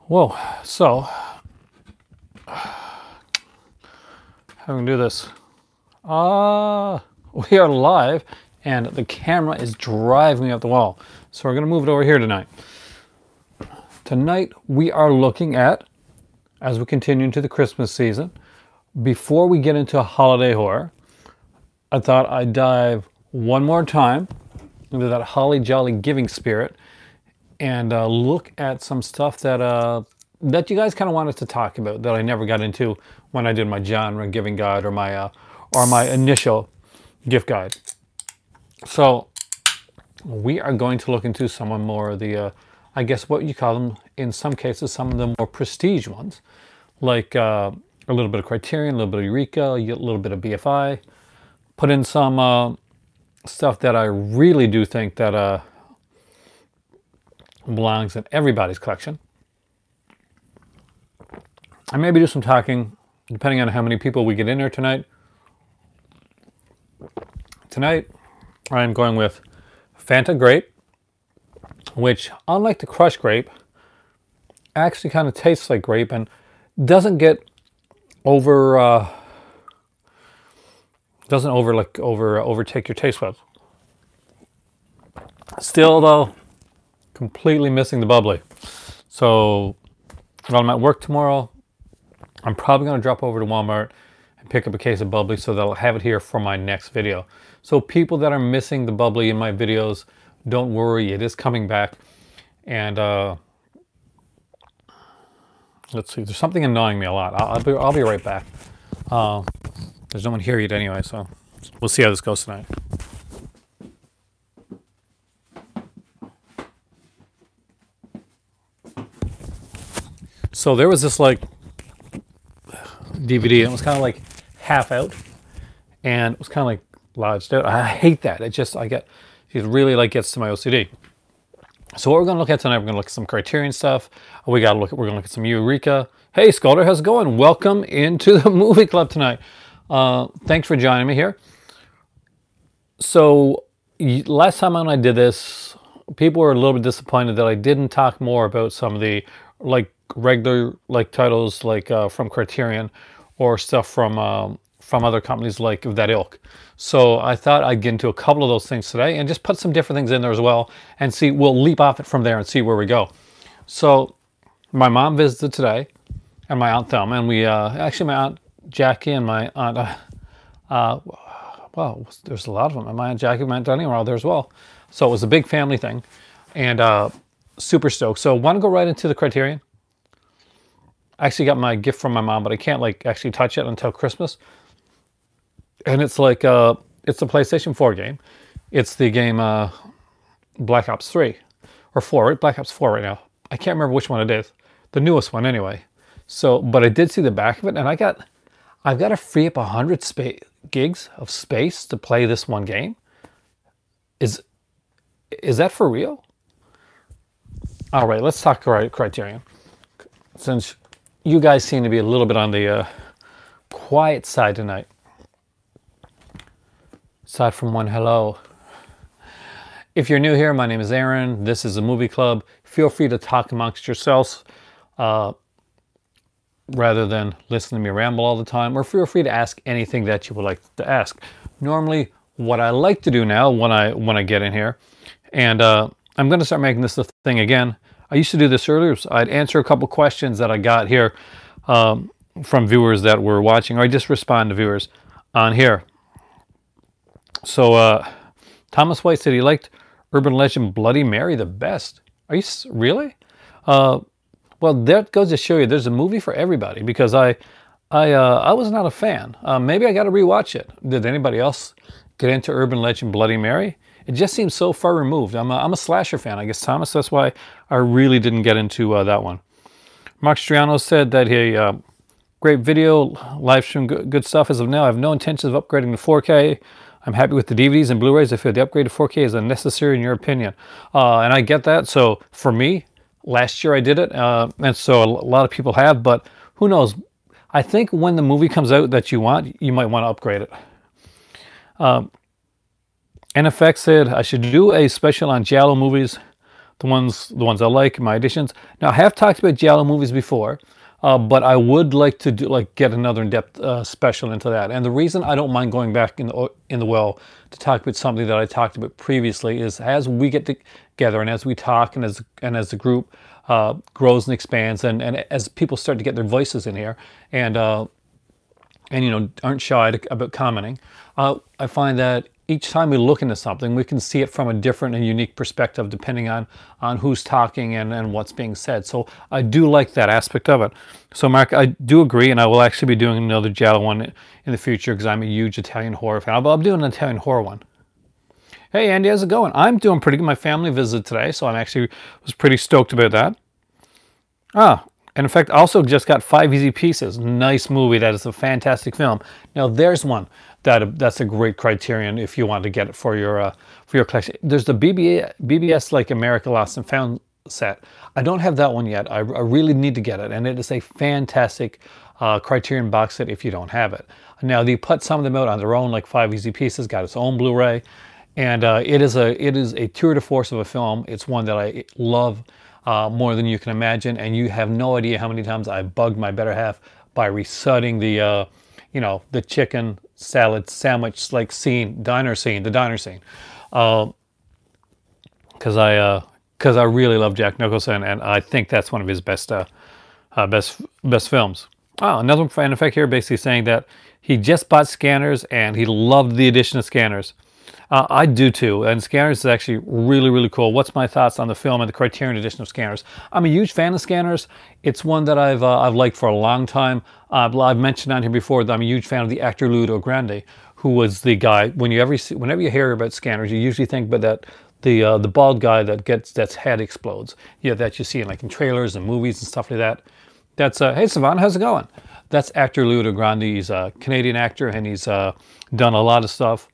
Whoa, so how are we gonna do this? We are live and the camera is driving me up the wall. So we're gonna move it over here tonight. Tonight we are looking at, as we continue into the Christmas season, before we get into holiday horror, I thought I'd dive one more time into that holly jolly giving spirit and look at some stuff that that you guys kind of wanted to talk about that I never got into when I did my genre giving guide or my initial gift guide. So we are going to look into some more of the I guess what you call them in some cases some of the more prestige ones, like a little bit of Criterion, a little bit of Eureka, a little bit of BFI. Put in some stuff that I really do think that belongs in everybody's collection. I maybe do some talking, depending on how many people we get in there tonight. Tonight, I'm going with Fanta Grape, which, unlike the crushed grape, actually kind of tastes like grape and doesn't get overtake your taste buds. Still, though, completely missing the bubbly. So while I'm at work tomorrow, I'm probably going to drop over to Walmart and pick up a case of bubbly so that I'll have it here for my next video. So people that are missing the bubbly in my videos, don't worry, it is coming back. And let's see, there's something annoying me a lot. I'll be right back. There's no one here yet anyway, so we'll see how this goes tonight. So there was this like DVD, and it was kind of like half out, and it was kind of like lodged out. I hate that. It really like gets to my OCD. So what we're going to look at tonight, we're going to look at some Criterion stuff. We're going to look at some Eureka. Hey, Sculder, how's it going? Welcome into the movie club tonight. Thanks for joining me here. So last time when I did this, people were a little bit disappointed that I didn't talk more about some of the like regular like titles like from Criterion or stuff from other companies like that ilk. So I thought I'd get into a couple of those things today and just put some different things in there as well and see, we'll leap off it from there and see where we go. So my mom visited today and my Aunt Thelma, and we actually my Aunt Jackie and my Aunt well, there's a lot of them, and my Aunt Jackie, my Aunt Dunny were all there as well. So it was a big family thing and super stoked. So want to go right into the Criterion. I actually got my gift from my mom, but I can't like actually touch it until Christmas. And it's like it's a PlayStation 4 game. It's the game Black Ops 3 or 4, right? Black Ops 4 right now. I can't remember which one it is. The newest one anyway. So, but I did see the back of it, and I've got to free up 100 gigs of space to play this one game. Is that for real? All right, let's talk Criterion. Since you guys seem to be a little bit on the quiet side tonight. Aside from one hello. If you're new here, my name is Aaron. This is a movie club. Feel free to talk amongst yourselves rather than listen to me ramble all the time, or feel free to ask anything that you would like to ask. Normally, what I like to do now when I get in here, and I'm going to start making this a thing again. I used to do this earlier, so I'd answer a couple questions that I got here from viewers that were watching, or I just respond to viewers on here. So Thomas White said he liked urban legend Bloody Mary the best. Are you really? Well, that goes to show you there's a movie for everybody, because I was not a fan. Maybe I got to rewatch it. Did anybody else get into urban legend Bloody Mary? It just seems so far removed. I'm a slasher fan, I guess, Thomas. That's why I really didn't get into that one. Mark Striano said that he great video, live stream, good stuff as of now. I have no intentions of upgrading to 4K. I'm happy with the DVDs and Blu-rays. I feel the upgrade to 4K is unnecessary in your opinion. And I get that. So for me, last year I did it. And so a lot of people have, but who knows? I think when the movie comes out that you want, you might want to upgrade it. NFX said, I should do a special on Giallo movies, the ones I like, my additions. Now, I have talked about giallo movies before, but I would like to get another in-depth special into that. And the reason I don't mind going back in the well to talk about something that I talked about previously is as we get together and as we talk and as the group grows and expands, and as people start to get their voices in here and aren't shy about commenting, I find that each time we look into something, we can see it from a different and unique perspective depending on who's talking and what's being said. So I do like that aspect of it. So Mark, I do agree, and I will actually be doing another giallo one in the future because I'm a huge Italian horror fan. But I'm doing an Italian horror one. Hey Andy, how's it going? I'm doing pretty good. My family visited today, so was pretty stoked about that. And in fact, also just got 5 Easy Pieces. Nice movie. That is a fantastic film. Now there's one that's a great Criterion if you want to get it for your collection. There's the BBS like America Lost and Found set. I don't have that one yet. I really need to get it, and it is a fantastic Criterion box set if you don't have it. Now they put some of them out on their own, like 5 Easy Pieces, got its own Blu-ray, and it is a tour de force of a film. It's one that I love more than you can imagine, and you have no idea how many times I bugged my better half by reciting the chicken salad sandwich like the diner scene, because I really love Jack Nicholson, and I think that's one of his best films. Another fan effect here, basically saying that he just bought Scanners and he loved the addition of Scanners. I do too, and Scanners is actually really, really cool. What's my thoughts on the film and the Criterion edition of Scanners? I'm a huge fan of Scanners. It's one that I've liked for a long time. I've mentioned on here before that I'm a huge fan of the actor Ludo Grande, who was the guy. Whenever you hear about Scanners, you usually think about the bald guy that's head explodes. Yeah, that you see in trailers and movies and stuff like that. That's hey Savannah, how's it going? That's actor Ludo Grande. He's a Canadian actor, and he's done a lot of stuff.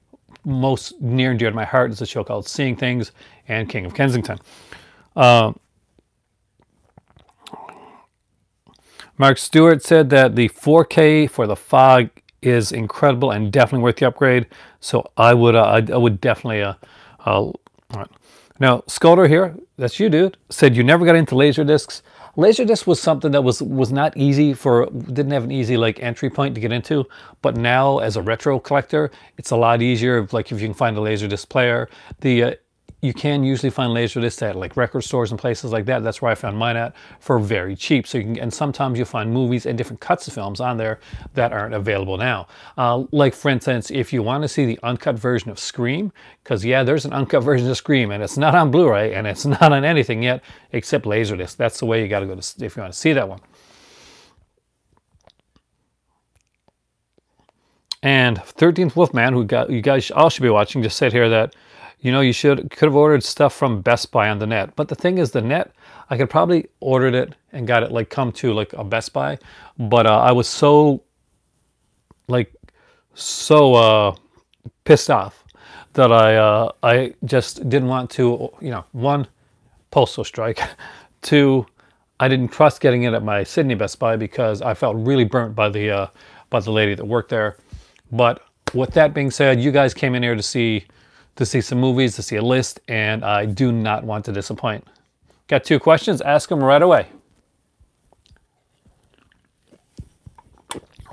Most near and dear to my heart is a show called Seeing Things and King of Kensington. Mark Stewart said that the 4K for the Fog is incredible and definitely worth the upgrade. So I would definitely. All right. Now Sculder here, that's you, dude. Said you never got into Laserdiscs. Laserdisc was something that was not easy didn't have an easy entry point to get into, but now as a retro collector, it's a lot easier. Like if you can find a Laserdisc player, you can usually find Laserdiscs at record stores and places like that. That's where I found mine at for very cheap. So and sometimes you'll find movies and different cuts of films on there that aren't available now. Like for instance, if you want to see the uncut version of Scream, because yeah, there's an uncut version of Scream, and it's not on Blu-ray and it's not on anything yet except Laserdisc. That's the way you got to go if you want to see that one. And 13th Wolfman, who you guys all should be watching, just said here that you could have ordered stuff from Best Buy on the net. But the thing is, the net, I could probably ordered it and got it come to a Best Buy. But I was so pissed off that I just didn't want to, one, postal strike. Two, I didn't trust getting it at my Sydney Best Buy because I felt really burnt by the lady that worked there. But with that being said, you guys came in here to see some movies, to see a list, and I do not want to disappoint. Got 2 questions? Ask them right away.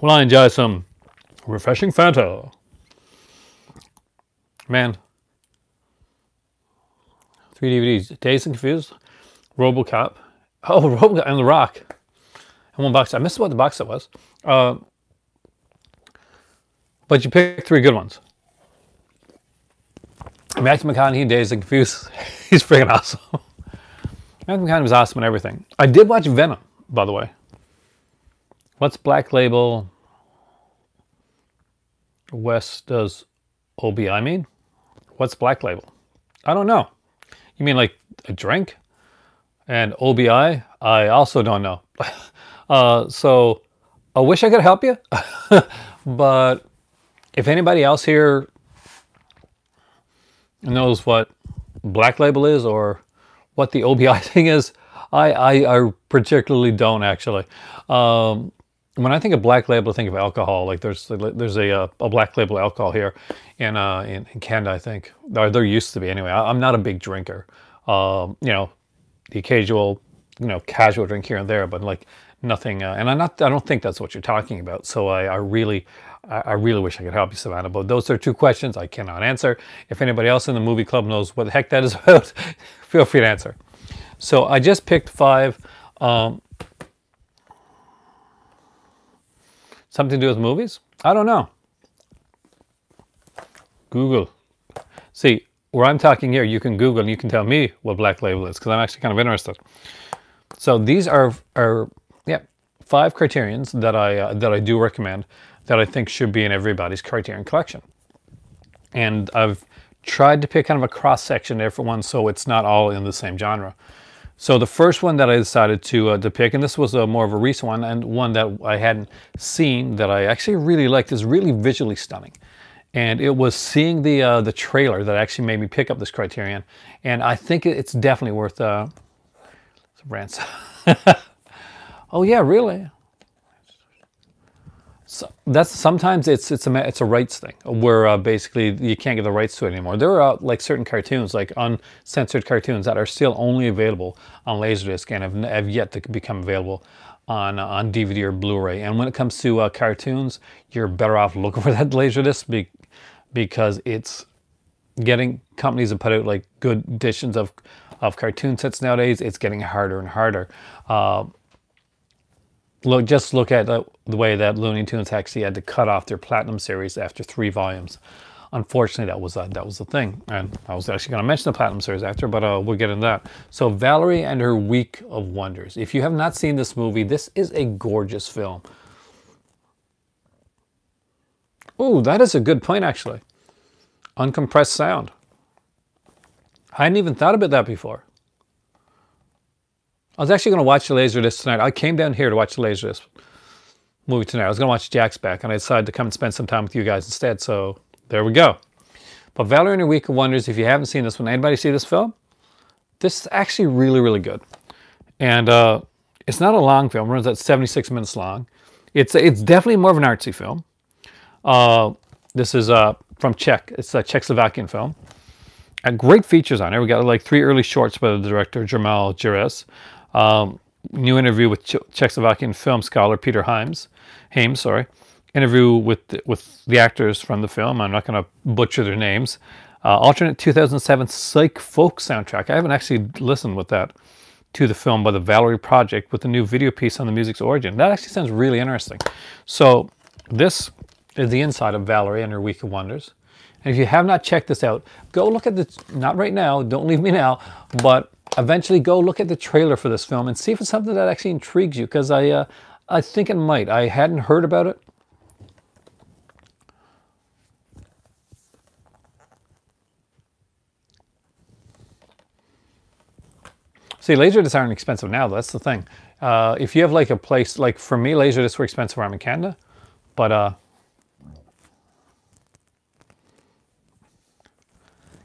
Well, I enjoy some refreshing Fanta. Man. 3 DVDs. Dazed and Confused. RoboCop. Oh, RoboCop and The Rock. And 1 box. I missed what the box set was. But you picked 3 good ones. Matthew McConaughey, Dazed and Confused. He's freaking awesome. Matthew McConaughey was awesome and everything. I did watch Venom, by the way. What's Black Label? Wes does OBI mean? What's Black Label? I don't know. You mean like a drink? And OBI? I also don't know. So I wish I could help you. But if anybody else here knows what Black Label is or what the OBI thing is, I particularly don't actually. When I think of Black Label, I think of alcohol. Like there's a Black Label alcohol here in Canada, I think. There used to be anyway. I'm not a big drinker. the occasional, casual drink here and there, but like nothing. And I don't think that's what you're talking about. So I really wish I could help you, Savannah. But those are two questions I cannot answer. If anybody else in the movie club knows what the heck that is about, feel free to answer. So I just picked 5. Something to do with movies? I don't know. Google. See, where I'm talking here, you can Google and you can tell me what Black Label is, because I'm actually kind of interested. So these are 5 Criterions that I do recommend, that I think should be in everybody's Criterion collection. And I've tried to pick kind of a cross section there for one, so it's not all in the same genre. So the first one that I decided to pick, and this was more of a recent one, and one that I hadn't seen that I actually really liked, is really visually stunning. And it was seeing the trailer that actually made me pick up this Criterion. And I think it's definitely worth rants. Oh yeah, really? So that's sometimes it's a rights thing where basically you can't get the rights to it anymore. There are like certain cartoons, like uncensored cartoons, that are still only available on Laserdisc and have yet to become available on DVD or Blu-ray. And when it comes to cartoons, you're better off looking for that Laserdisc because it's getting companies that put out like good editions of cartoon sets nowadays. It's getting harder and harder. Just look at the way that Looney Tunes actually had to cut off their Platinum series after 3 volumes. Unfortunately, that was the thing. And I was actually going to mention the Platinum series after, but we'll get into that. So Valerie and Her Week of Wonders. If you have not seen this movie, this is a gorgeous film. Oh, that is a good point, actually. Uncompressed sound. I hadn't even thought about that before. I was actually going to watch the Laserdisc tonight. I came down here to watch the Laserdisc movie tonight. I was going to watch Jack's Back, and I decided to come and spend some time with you guys instead. So there we go. But Valerie and Her Week of Wonders, if you haven't seen this one, anybody see this film? This is actually really, really good. And it's not a long film. It runs at 76 minutes long. It's definitely more of an artsy film. This is from Czech. It's a Czechoslovakian film. And great features on it. We got like 3 early shorts by the director, Jamal Jerez. New interview with Czechoslovakian film scholar Peter Hames. Interview with the actors from the film. I'm not going to butcher their names. Alternate 2007 psych folk soundtrack. I haven't actually listened with that to the film by the Valerie Project, with a new video piece on the music's origin. That actually sounds really interesting. So this is the inside of Valerie and Her Week of Wonders. And if you have not checked this out, go look at the, not right now, don't leave me now, but eventually go look at the trailer for this film and see if it's something that actually intrigues you, because I think it might. I hadn't heard about it. See, Laserdiscs aren't expensive now, that's the thing. If you have like a place, like for me, Laserdiscs were expensive where I'm in Canada, but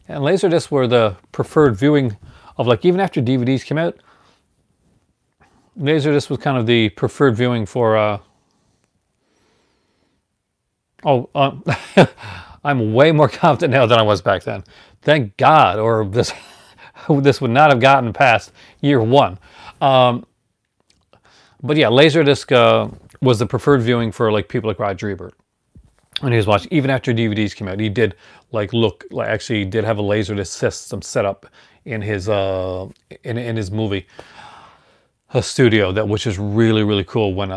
and Laserdiscs were the preferred viewing of, like, even after DVDs came out, Laserdisc was kind of the preferred viewing for, I'm way more confident now than I was back then. Thank God, or this would not have gotten past year 1. But yeah, Laserdisc was the preferred viewing for like people like Roger Ebert. When he was watching, even after DVDs came out, he did actually did have a Laserdisc system set up in his in his movie studio, which is really, really cool. When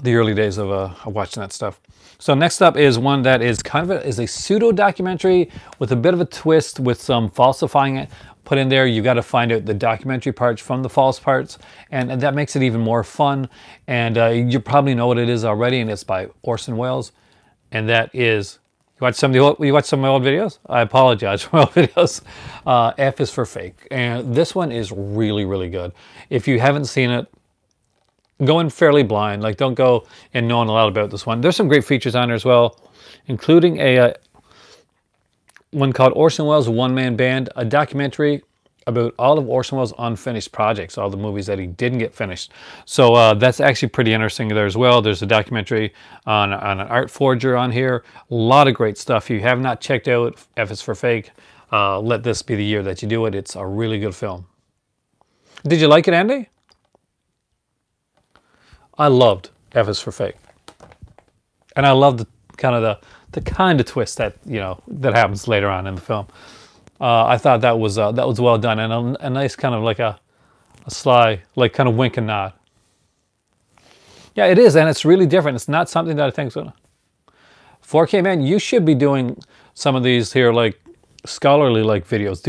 the early days of watching that stuff. So next up is one that is kind of a pseudo documentary with a bit of a twist, with some falsifying it put in there. You got to find out the documentary parts from the false parts, and that makes it even more fun. And you probably know what it is already, and it's by Orson Welles. And that is, you watch some of my old videos? I apologize for my old videos. F is for Fake. And this one is really, really good. If you haven't seen it, go in fairly blind. Like, don't go in knowing a lot about this one. There's some great features on there as well, including one called Orson Welles' One Man Band, a documentary about all of Orson Welles' unfinished projects, all the movies that he didn't get finished. So that's actually pretty interesting there as well. There's a documentary on an art forger on here. A lot of great stuff. If you have not checked out F is for Fake, let this be the year that you do it. It's a really good film. Did you like it, Andy? I loved F is for Fake. And I loved the kind of twist that, you know, that happens later on in the film. I thought that was well done, and a nice kind of like a sly, like kind of wink and nod. Yeah, it is, and it's really different. It's not something that I think so. 4K, man, you should be doing some of these here, like scholarly like videos.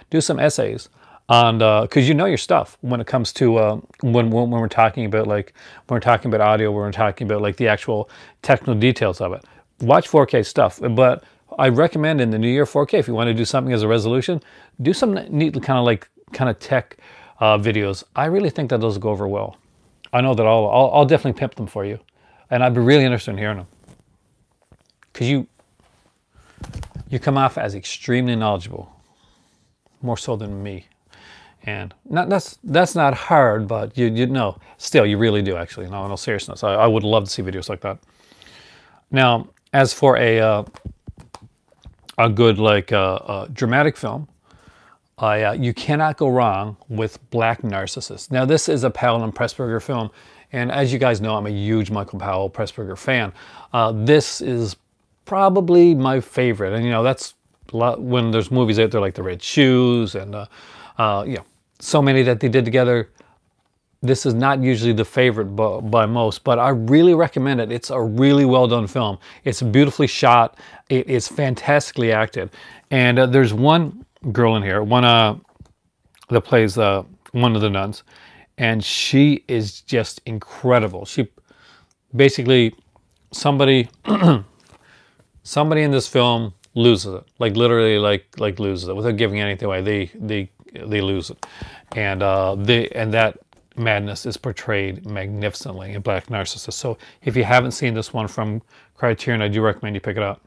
Do some essays on, because you know your stuff when it comes to when we're talking about like when we're talking about audio, when we're talking about like the actual technical details of it. Watch 4K stuff, but I recommend in the new year 4K, if you want to do something as a resolution, do some neat kind of tech videos. I really think that those go over well. I know that I'll definitely pimp them for you, and I'd be really interested in hearing them, because you come off as extremely knowledgeable, more so than me, and that's not hard, but you know, still you really do actually. No, in all seriousness, I would love to see videos like that. Now, as for a good like dramatic film, you cannot go wrong with Black Narcissus. Now, this is a Powell and Pressburger film, and as you guys know, I'm a huge Michael Powell Pressburger fan. This is probably my favorite, and you know, that's a lot when there's movies out there like The Red Shoes and you know, so many that they did together. This is not usually the favorite by most, but I really recommend it. It's a really well done film. It's beautifully shot. It is fantastically acted. And there's one girl in here, one that plays one of the nuns, and she is just incredible. She basically, somebody somebody in this film loses it, like literally like loses it without giving anything away. They lose it, and that madness is portrayed magnificently in Black Narcissus. So if you haven't seen this one from Criterion, I do recommend you pick it up.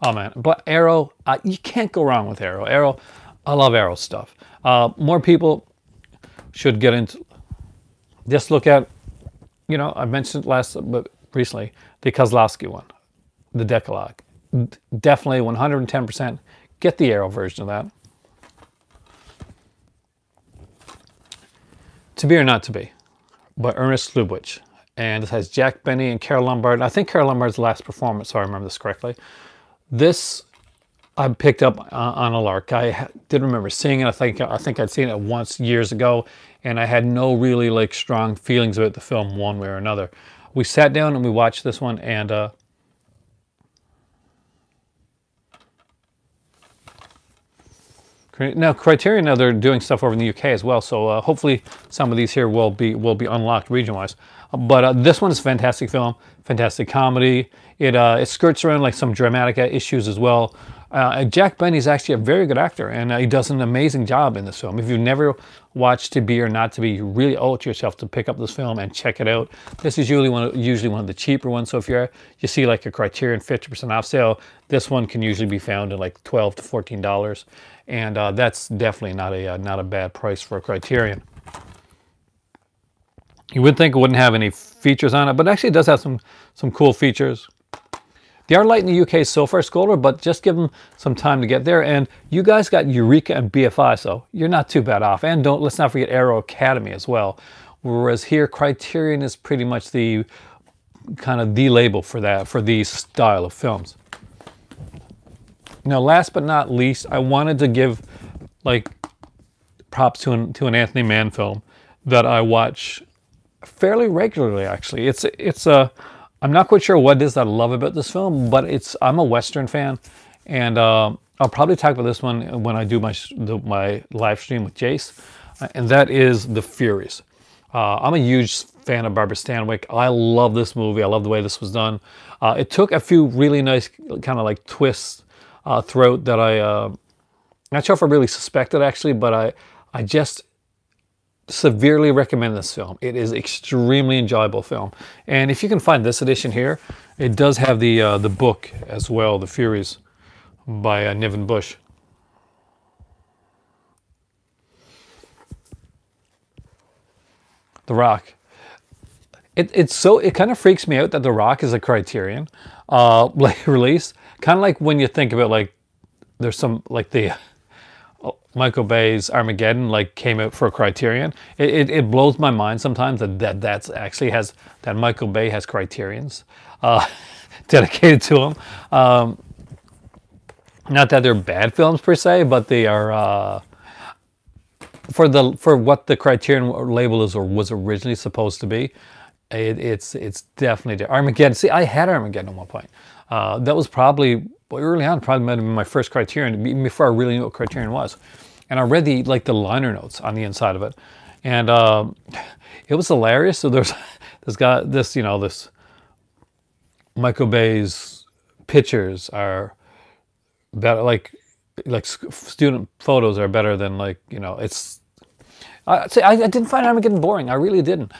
Oh man, but Arrow, you can't go wrong with Arrow. Arrow, I love Arrow stuff. More people should get into, just look at, you know, I mentioned recently, the Kozlowski one, the Decalogue. Definitely 110%, get the Arrow version of that. To Be or Not to Be, by Ernest Lubitsch. And it has Jack Benny and Carole Lombard. I think Carole Lombard's last performance, so I remember this correctly. This I picked up on a lark. I did remember seeing it. I think I'd seen it once years ago, and I had no really like strong feelings about the film one way or another. We sat down and we watched this one, and now Criterion, now they're doing stuff over in the UK as well, so hopefully some of these here will be unlocked region-wise. But this one is a fantastic film, fantastic comedy. It skirts around like some dramatic issues as well. Jack Benny is actually a very good actor, and he does an amazing job in this film. If you've never watched To Be or Not to Be, you really owe it to yourself to pick up this film and check it out. This is usually one of the cheaper ones, so if you see like a Criterion 50% off sale, this one can usually be found at like $12 to $14. And that's definitely not a bad price for a Criterion. You would think it wouldn't have any features on it, but actually it does have some cool features. The art light in the UK is so far colder, but just give them some time to get there. And you guys got Eureka and BFI, so you're not too bad off. And let's not forget Arrow Academy as well. Whereas here, Criterion is pretty much the kind of the label for these style of films. Now, last but not least, I wanted to give like props to an Anthony Mann film that I watch fairly regularly. Actually, I'm not quite sure what it is that I love about this film, but I'm a Western fan, and I'll probably talk about this one when I do my live stream with Jace, and that is The Furies. I'm a huge fan of Barbara Stanwyck. I love this movie. I love the way this was done. It took a few really nice kind of like twists throughout that not sure if I really suspected actually, but I just severely recommend this film. It is extremely enjoyable film, and if you can find this edition here, it does have the book as well, The Furies by Niven Bush. The Rock. It kind of freaks me out that The Rock is a Criterion like release. Kind of like when you think about like there's some like the Michael Bay's Armageddon like came out for Criterion. It blows my mind sometimes that's actually that Michael Bay has Criterions dedicated to him. Not that they're bad films per se, but they are for what the Criterion label is or was originally supposed to be. It's definitely Armageddon. See, I had Armageddon at one point. That was probably early on. Probably might have been my first Criterion, even before I really knew what Criterion was. And I read the liner notes on the inside of it, and it was hilarious. So there's this Michael Bay's pictures are better, like student photos are better than it's. I didn't find Armageddon boring. I really didn't.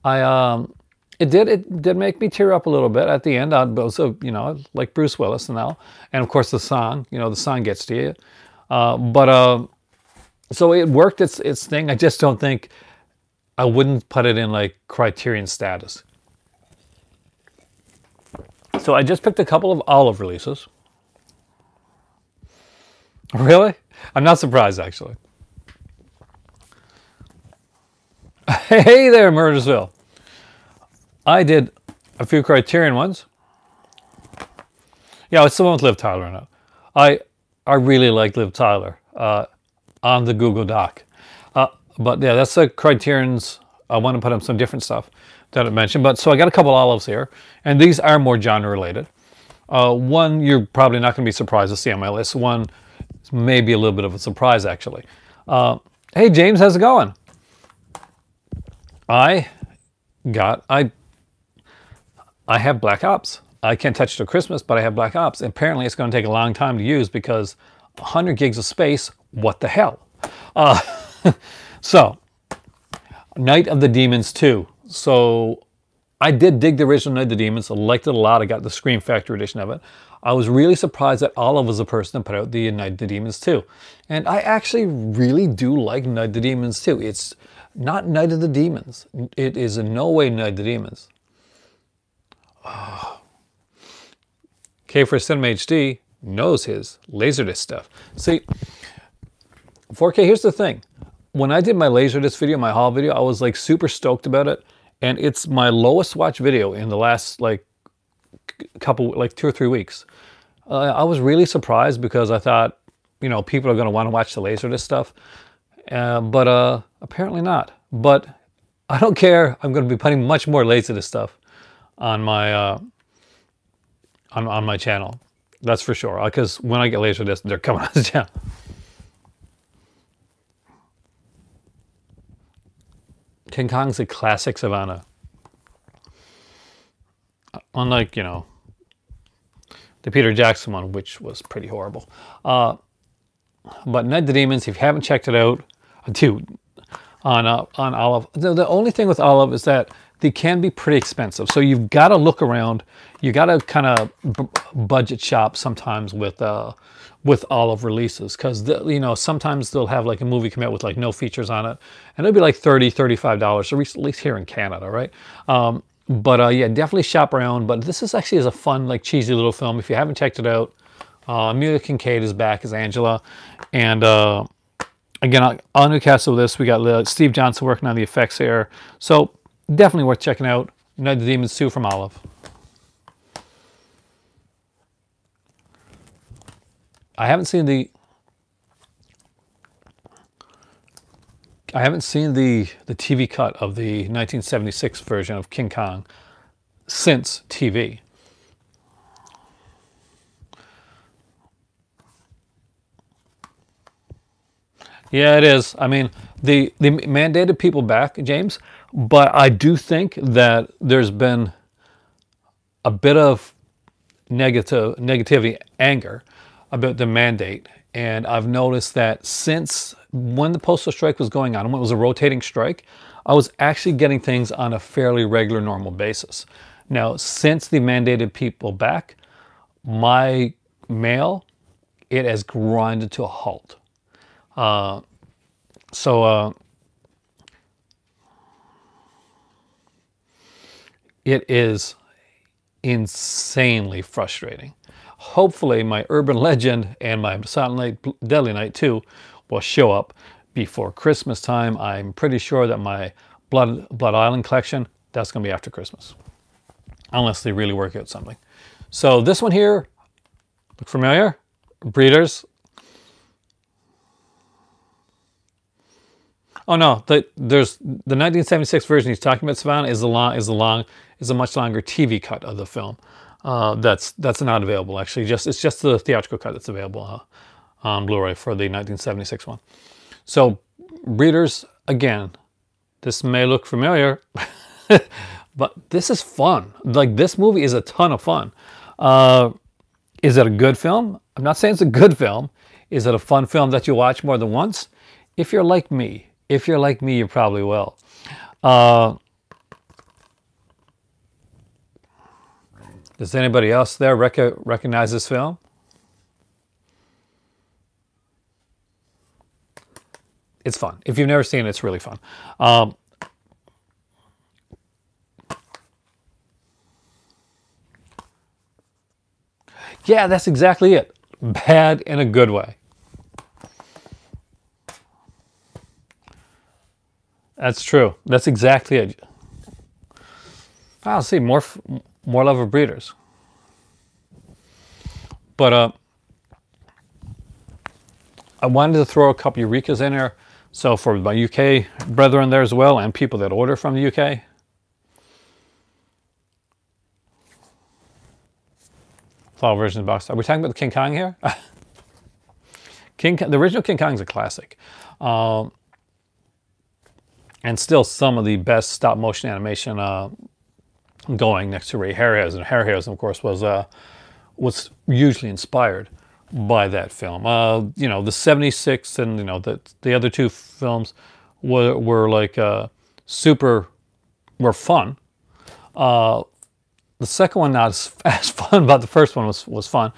It did make me tear up a little bit at the end. I also, like Bruce Willis and all, and of course the song. The song gets to you. So it worked its thing. I just don't think I wouldn't put it in like Criterion status. So I just picked a couple of Olive releases. Really? I'm not surprised actually. Hey there, Murdersville. I did a few Criterion ones. Yeah, it's the one with Liv Tyler in it. I really like Liv Tyler on the Google Doc. But yeah, that's the Criterion's. I want to put up some different stuff that I mentioned. But so I got a couple olives here, and these are more genre related. One you're probably not going to be surprised to see on my list. One may be a little bit of a surprise actually. Hey James, how's it going? I have Black Ops. I can't touch it till Christmas, but I have Black Ops. Apparently, it's going to take a long time to use because 100 gigs of space. What the hell? So, Night of the Demons 2. So, I did dig the original Night of the Demons. I liked it a lot. I got the Scream Factory edition of it. I was really surprised that Olive was the person that put out the Night of the Demons 2. And I actually really do like Night of the Demons 2. It's not Night of the Demons. It is in no way Night of the Demons. K for Cinema HD knows his Laserdisc stuff. See, 4K, here's the thing. When I did my Laserdisc video, my haul video, I was like super stoked about it. And it's my lowest watch video in the last like 2 or 3 weeks. I was really surprised because I thought, people are going to want to watch the Laserdisc stuff. But apparently not. But I don't care. I'm going to be putting much more Laserdisc stuff on my on my channel. That's for sure. Because when I get Laserdisc, they're coming on the channel. King Kong's a classic Savannah. Unlike, the Peter Jackson one, which was pretty horrible. But Night of the Demons, if you haven't checked it out, on Olive. The only thing with Olive is that they can be pretty expensive. So you've got to look around. You got to kind of budget shop sometimes with Olive releases, because sometimes they'll have like a movie come out with like no features on it, and it'll be like $30, $35, at least here in Canada, right? Yeah, definitely shop around. But this is actually a fun, like cheesy little film. If you haven't checked it out, Amelia Kincaid is back as Angela, and again, on Newcastle with this, we got Steve Johnson working on the effects here. So definitely worth checking out. Night of the Demons 2 from Olive. I haven't seen the TV cut of the 1976 version of King Kong since TV. Yeah, it is. I mean, they mandated people back, James, but I do think that there's been a bit of negativity, anger about the mandate. And I've noticed that since when the postal strike was going on, when it was a rotating strike, I was actually getting things on a fairly regular, normal basis. Now, since they mandated people back, my mail, it has grinded to a halt. It is insanely frustrating. Hopefully my Urban Legend and my Silent Night, Deadly Night 2 will show up before Christmas time. I'm pretty sure that my Blood Island collection, that's going to be after Christmas, unless they really work out something. So this one here, look familiar? Breeders. Oh no, there's the 1976 version he's talking about, Savannah, is a much longer TV cut of the film. That's not available actually. It's just the theatrical cut that's available on Blu-ray for the 1976 one. So Breeders, again, this may look familiar, but this is fun. Like, this movie is a ton of fun. Is it a good film? I'm not saying it's a good film. Is it a fun film that you watch more than once? If you're like me, you probably will. Does anybody else there recognize this film? It's fun. If you've never seen it, it's really fun. Yeah, that's exactly it. Bad in a good way. That's true. That's exactly it. I'll see more love of Breeders. But I wanted to throw a couple Eurekas in there. So for my UK brethren there as well, and people that order from the UK. Fall version of the box. Are we talking about the King Kong here? The original King Kong is a classic. And still some of the best stop motion animation going, next to Ray Harryhausen. Harryhausen, of course, was hugely inspired by that film. You know, the 76 and, you know, the other two films were like were fun. The second one not as fun, but the first one was fun.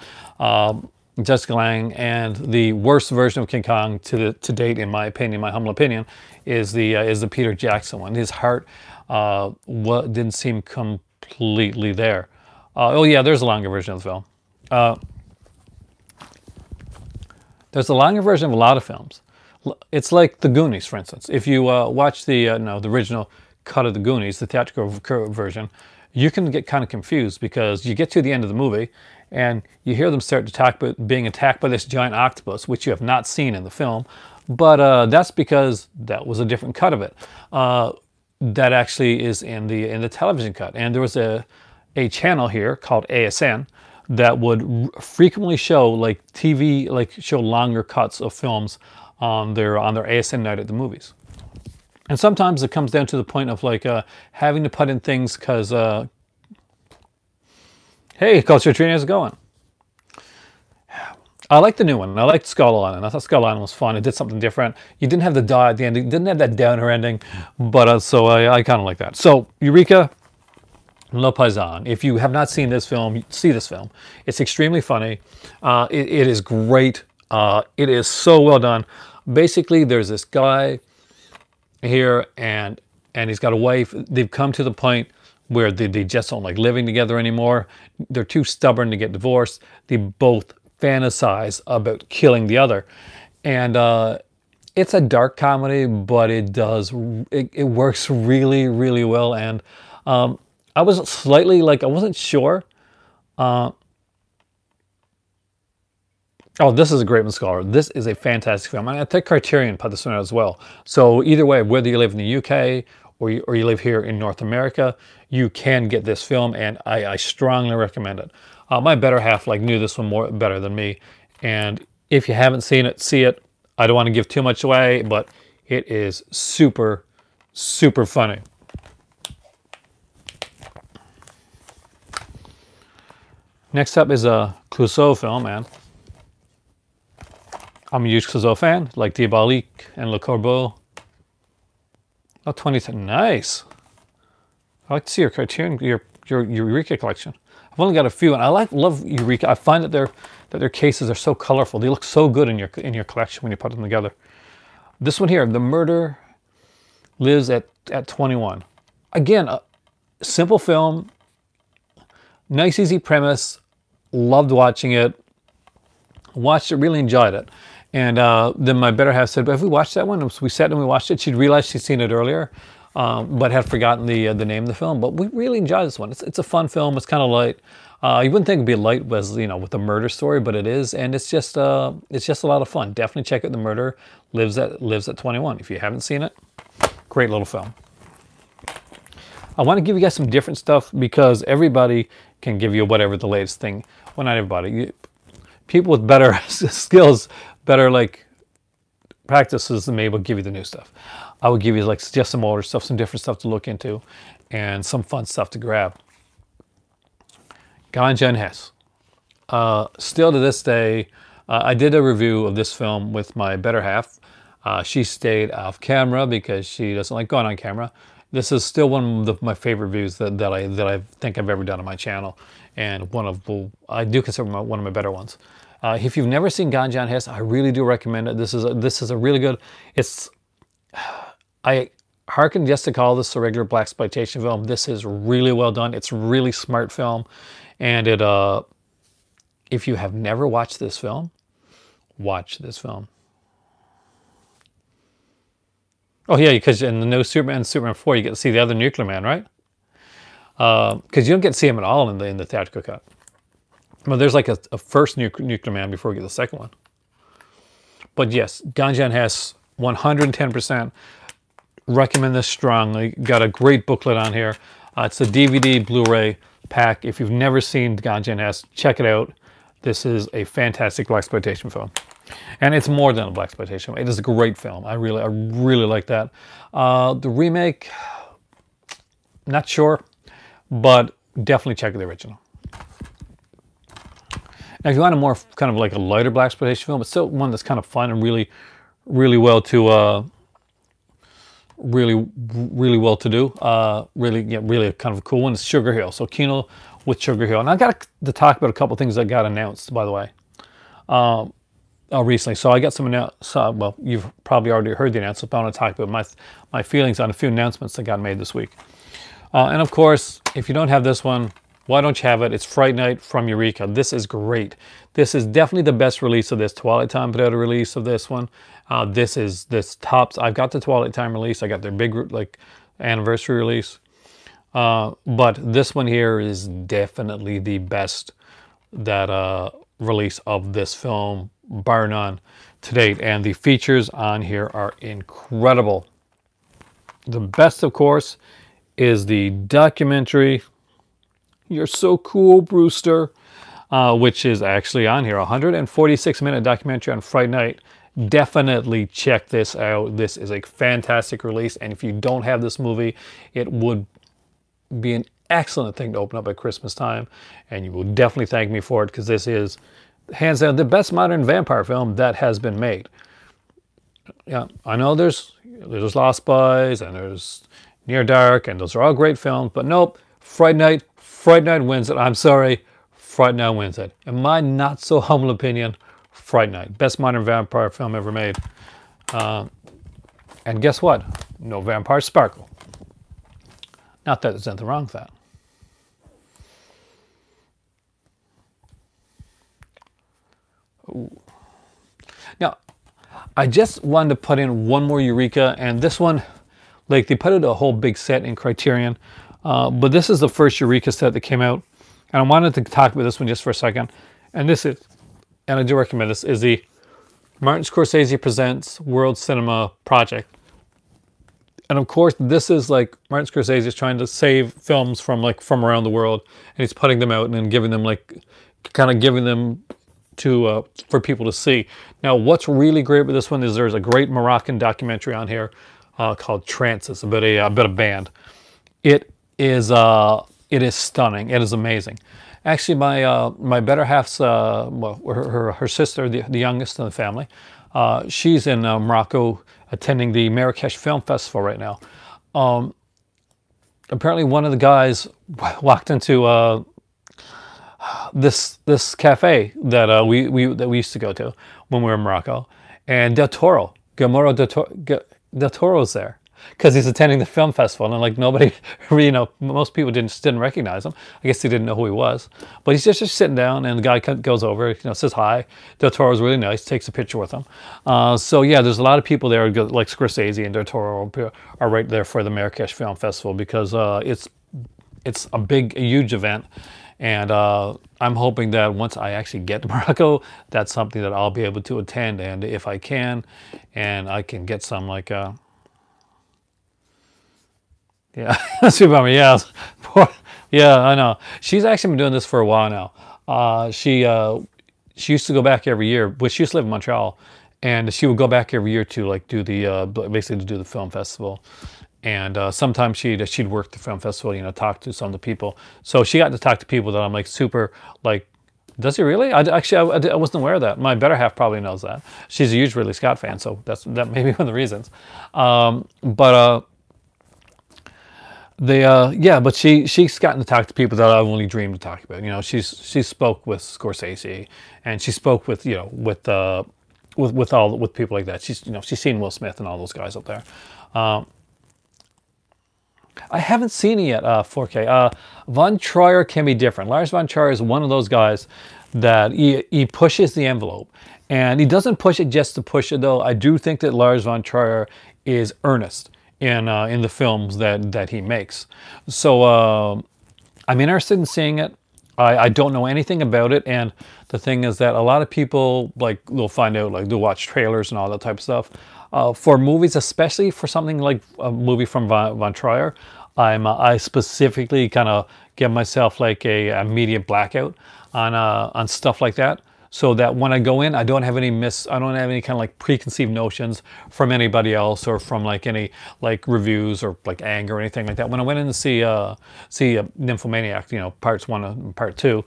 Jessica Lange, and the worst version of King Kong to date, in my opinion, my humble opinion, is the Peter Jackson one. His heart didn't seem completely there. Oh yeah, there's a longer version of the film. There's a longer version of a lot of films. It's like The Goonies, for instance. If you watch the original cut of The Goonies, the theatrical version, you can get kind of confused because you get to the end of the movie and you hear them start to talk about being attacked by this giant octopus, which you have not seen in the film. But that's because that was a different cut of it. That actually is in the television cut. And there was a channel here called ASN that would frequently show show longer cuts of films on their ASN night at the movies. And sometimes it comes down to the point of having to put in things because, hey, Culture Tree, how's it going? I like the new one. I liked Skull Island. I thought Skull Island was fun. It did something different. You didn't have the die at the end. It didn't have that downer ending, but so I kind of like that. So Eureka, Le Paysan. If you have not seen this film, see this film. It's extremely funny. It is great. It is so well done. Basically, there's this guy here, and he's got a wife. They've come to the point where they just don't like living together anymore. They're too stubborn to get divorced. They both fantasize about killing the other. And it's a dark comedy, but it works really, really well. And I was slightly I wasn't sure. Oh, this is a great one, Scholar. This is a fantastic film. And I think Criterion put this one out as well. So either way, whether you live in the UK or you live here in North America, you can get this film, and I strongly recommend it. My better half knew this one better than me. And if you haven't seen it, see it. I don't want to give too much away, but it is super, super funny. Next up is a Clouseau film, man. I'm a huge Clouseau fan, like Diabolique and Le Corbeau. Oh, 2010, nice. I like to see your Criterion, your Eureka collection. I've only got a few, and I love Eureka. I find that their cases are so colorful. They look so good in your collection when you put them together. This one here, The Murder Lives at 21. Again, a simple film, nice, easy premise. Loved watching it. Watched it, really enjoyed it. And then my better half said, "But have we watched that one?" And so we sat and we watched it. She'd realized she'd seen it earlier, but had forgotten the name of the film. But we really enjoyed this one. It's a fun film. It's kind of light. You wouldn't think it'd be light was with a murder story, but it is, and it's just a lot of fun. Definitely check out The Murder Lives at 21 if you haven't seen it. Great little film. I want to give you guys some different stuff because everybody can give you whatever the latest thing. Well, not everybody. People with better skills, better like practices than me will give you the new stuff. I would give you like just some older stuff, some different stuff to look into, and some fun stuff to grab. Ganja and Hess. Still to this day, I did a review of this film with my better half. She stayed off camera because she doesn't like going on camera. This is still one of my favorite reviews that I think I've ever done on my channel, and I do consider one of my better ones. If you've never seen Ganja and Hess, I really do recommend it. This is a really good. I hearken just to call this a regular blaxploitation film. This is really well done. It's a really smart film, and if you have never watched this film, watch this film. Oh yeah, because in the new Superman 4, you get to see the other Nuclear Man, right? Because you don't get to see him at all in the theatrical cut. Well, there's like a first Nuclear Man before we get the second one. But yes, Ganja and Hess, 110%. Recommend this strongly. Got a great booklet on here. It's a DVD Blu-ray pack. If you've never seen Ganja and Hess, check it out. This is a fantastic blaxploitation film. And it's more than a blaxploitation film. It is a great film. I really like that. The remake, not sure, but definitely check the original. Now, if you want a more kind of like a lighter blaxploitation film, it's still one that's kind of fun and really well to really well to do. Really kind of a cool one. It's Sugar Hill. So Kino with Sugar Hill, and I got to talk about a couple things that got announced, by the way. Recently. So I got some well, you've probably already heard the announcement, but I want to talk about my feelings on a few announcements that got made this week. And of course, if you don't have this one, why don't you have it? It's Fright Night from Eureka. This is great. This is definitely the best release of this. Twilight Time put out a release of this one. This tops. I've got the Twilight Time release. I got their big like anniversary release. But this one here is definitely the best that release of this film, bar none, to date. And the features on here are incredible. The best, of course, is the documentary You're So Cool, Brewster, which is actually on here. 146-minute documentary on Fright Night. Definitely check this out. This is a fantastic release, and if you don't have this movie, it would be an excellent thing to open up at Christmas time, and you will definitely thank me for it, because this is hands down the best modern vampire film that has been made. Yeah, I know there's Lost Boys and there's Near Dark, and those are all great films, but nope, Fright Night wins it. I'm sorry, Fright Night wins it. In my not so humble opinion, Fright Night, best modern vampire film ever made. And guess what? No vampire sparkle. Not that there's anything wrong with that. Ooh. Now, I just wanted to put in one more Eureka, and this one, like, they put out a whole big set in Criterion, but this is the first Eureka set that came out, and I wanted to talk about this one just for a second. And this is, and I do recommend this, is the Martin Scorsese Presents World Cinema Project. And of course, this is like Martin Scorsese is trying to save films from around the world, and he's putting them out and then giving them giving them to for people to see. Now, what's really great with this one is there's a great Moroccan documentary on here called Trance. It's about a band. It is stunning. It is amazing. Actually, my better half's her sister, the youngest in the family, she's in Morocco attending the Marrakesh Film Festival right now. Apparently, one of the guys walked into this cafe that we used to go to when we were in Morocco, and Guillermo del Toro's there. because he's attending the film festival, and like nobody, you know, most people didn't recognize him. I guess they didn't know who he was, but he's just sitting down, and the guy goes over, you know, says hi. Del Toro's really nice, takes a picture with him. So yeah, there's a lot of people there, like Scorsese and Del Toro are right there for the Marrakesh Film Festival, because it's a huge event. And I'm hoping that once I actually get to Morocco, that's something that I'll be able to attend. And if I can, and I can get some like, yeah, that's a bummer. Yeah, yeah, I know. She's actually been doing this for a while now. She used to go back every year, but she used to live in Montreal, and she would go back every year to like do the basically to do the film festival. And sometimes she'd work the film festival, you know, talk to some of the people. So she got to talk to people that I'm like super like, does he really? I wasn't aware of that. My better half probably knows that. She's a huge Ridley Scott fan, so that may be one of the reasons. But she's gotten to talk to people that I've only dreamed to talk about. You know, she spoke with Scorsese, and she spoke with, you know, with people like that. She's seen Will Smith and all those guys up there. I haven't seen it yet, 4K. Von Trier can be different. Lars von Trier is one of those guys that he pushes the envelope. And he doesn't push it just to push it, though. I do think that Lars von Trier is earnest in the films that he makes. So I'm interested in seeing it. I don't know anything about it. And the thing is that a lot of people, like, they'll find out, like, they'll watch trailers and all that type of stuff. For movies, especially for something like a movie from Von Trier, I specifically kind of give myself like a immediate blackout on stuff like that, so that when I go in, I don't have any kind of like preconceived notions from anybody else, or from like any like reviews or like anger or anything like that. When I went in to see Nymphomaniac, you know, parts 1 and part 2,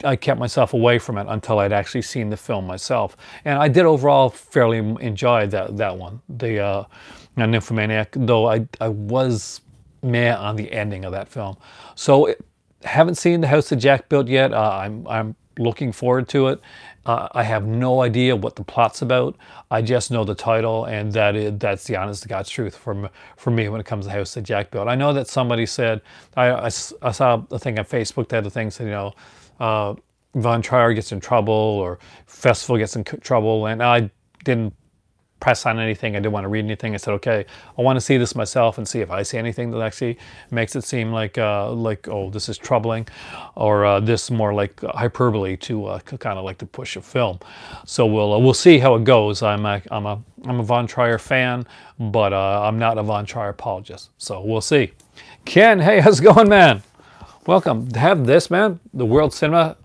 I kept myself away from it until I'd actually seen the film myself. And I did overall fairly enjoy that one, the Nymphomaniac, though I was meh on the ending of that film. So haven't seen The House that Jack Built yet. I'm looking forward to it. I have no idea what the plot's about. I just know the title, and that's the honest to God's truth for me when it comes to The House that Jack Built. I know that somebody said, I saw a thing on Facebook that the thing said, you know, Von Trier gets in trouble, or festival gets in trouble, and I didn't press on anything. I didn't want to read anything. I said, okay, I want to see this myself and see if I see anything that actually makes it seem like oh, this is troubling, or this more like hyperbole to kind of like to push a film. So we'll see how it goes. I'm a Von Trier fan, but I'm not a Von Trier apologist. So we'll see. Ken, hey, how's it going, man? Welcome. Have this, man, the World Cinema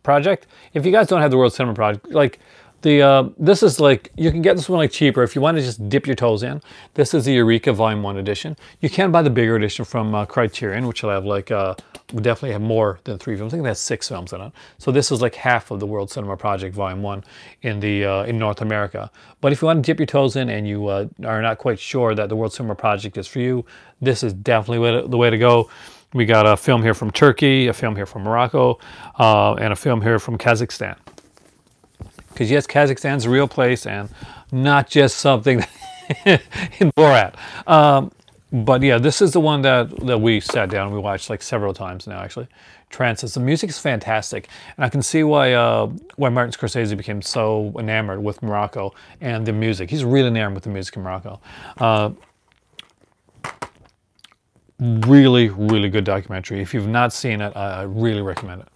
Project. If you guys don't have the World Cinema Project, like this is like, you can get this one like cheaper if you want to just dip your toes in. This is the Eureka Volume 1 edition. You can buy the bigger edition from Criterion, which will have like, will definitely have more than 3 films. I think it has 6 films in it. So this is like half of the World Cinema Project Volume 1 in North America. But if you want to dip your toes in and you are not quite sure that the World Cinema Project is for you, this is definitely the way to go. We got a film here from Turkey, a film here from Morocco, and a film here from Kazakhstan. Because yes, Kazakhstan's a real place and not just something in Borat. But yeah, this is the one that we sat down and we watched like several times now, actually. Trances. The music is fantastic, and I can see why Martin Scorsese became so enamored with Morocco and the music. He's really enamored with the music in Morocco. Really, really good documentary. If you've not seen it, I really recommend it.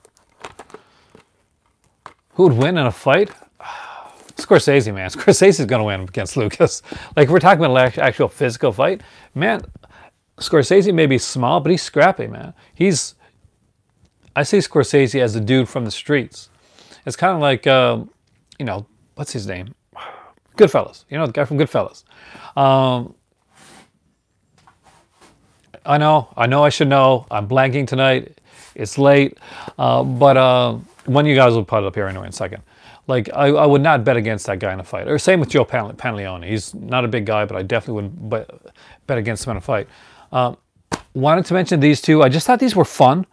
Who would win in a fight? Scorsese, man. Scorsese's going to win against Lucas. Like, we're talking about an actual physical fight. Man, Scorsese may be small, but he's scrappy, man. I see Scorsese as a dude from the streets. It's kind of like, you know, what's his name? Goodfellas. You know, the guy from Goodfellas. I know I should know. I'm blanking tonight. It's late. But one of you guys will put it up here anyway in a second. Like, I would not bet against that guy in a fight. Or same with Joe Pantaleone. He's not a big guy, but I definitely wouldn't bet against him in a fight. Wanted to mention these two. I just thought these were fun.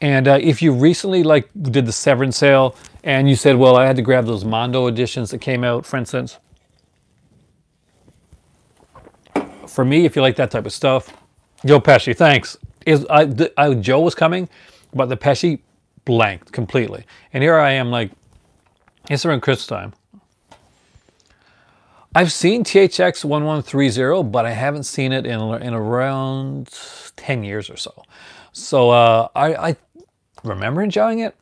And if you recently like did the Severance sale and you said, well, I had to grab those Mondo editions that came out, for instance. for me, if you like that type of stuff, Joe Pesci, thanks. Joe was coming, but the Pesci blanked completely. And here I am, like, it's around Christmas time. I've seen THX 1130, but I haven't seen it in around 10 years or so. So I remember enjoying it,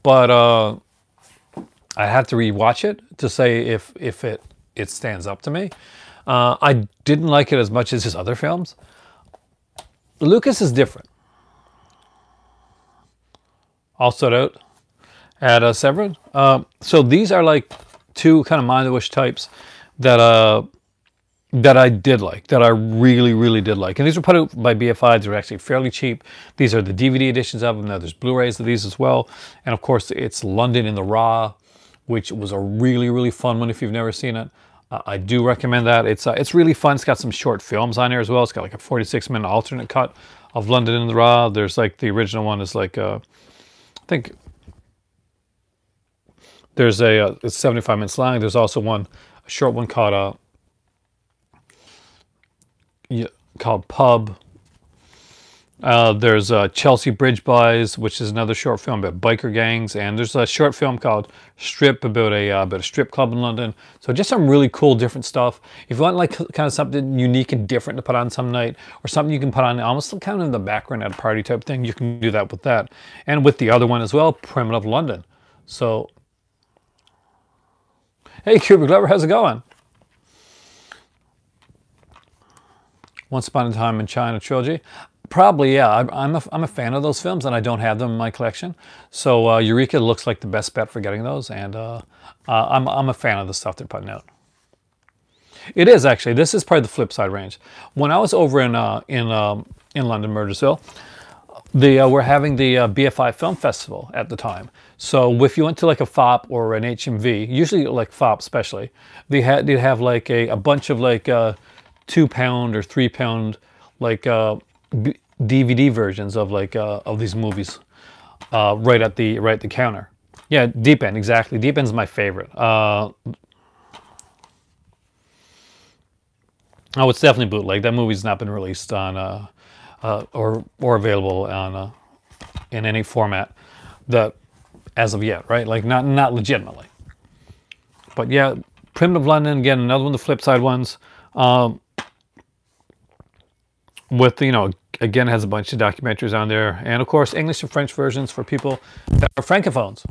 but I have to rewatch it to say if it stands up to me. I didn't like it as much as his other films. Lucas is different. All stood out at Severin. So these are like two kind of Mind-the-Wish types that I did like, that I really, really did like. And these were put out by BFI. They're actually fairly cheap. These are the DVD editions of them. Now there's Blu-rays of these as well. And of course, it's London in the Raw, which was a really, really fun one if you've never seen it. I do recommend that. It's really fun. It's got some short films on here as well. It's got like a 46-minute alternate cut of London in the Raw. There's like the original one is like, I think there's it's 75 minutes long. There's also a short one called Pub. There's Chelsea Bridge Boys, which is another short film about biker gangs, and there's a short film called Strip about a strip club in London. So just some really cool, different stuff. If you want like kind of something unique and different to put on some night, or something you can put on almost kind of in the background at a party type thing, you can do that with that, and with the other one as well, Primitive London. So, hey, Cuba Glover, how's it going? Once Upon a Time in China trilogy. Probably, yeah. I'm a fan of those films, and I don't have them in my collection. So Eureka looks like the best bet for getting those, and I'm a fan of the stuff they're putting out. It is actually. This is part of the Flip Side range. When I was over in London, Murdersville, we're having the BFI Film Festival at the time. So if you went to like a FOP or an HMV, usually like FOP especially, they'd have like a bunch of like 2-pound or 3-pound like DVD versions of like of these movies right at the counter. Yeah, Deep End, exactly. Deep End's my favorite. Oh, it's definitely bootleg. That movie's not been released on or available on in any format that as of yet, right? Like not legitimately. But yeah, Primitive London, again, another one of the Flip Side ones. With, you know, again, has a bunch of documentaries on there. And of course, English and French versions for people that are francophones.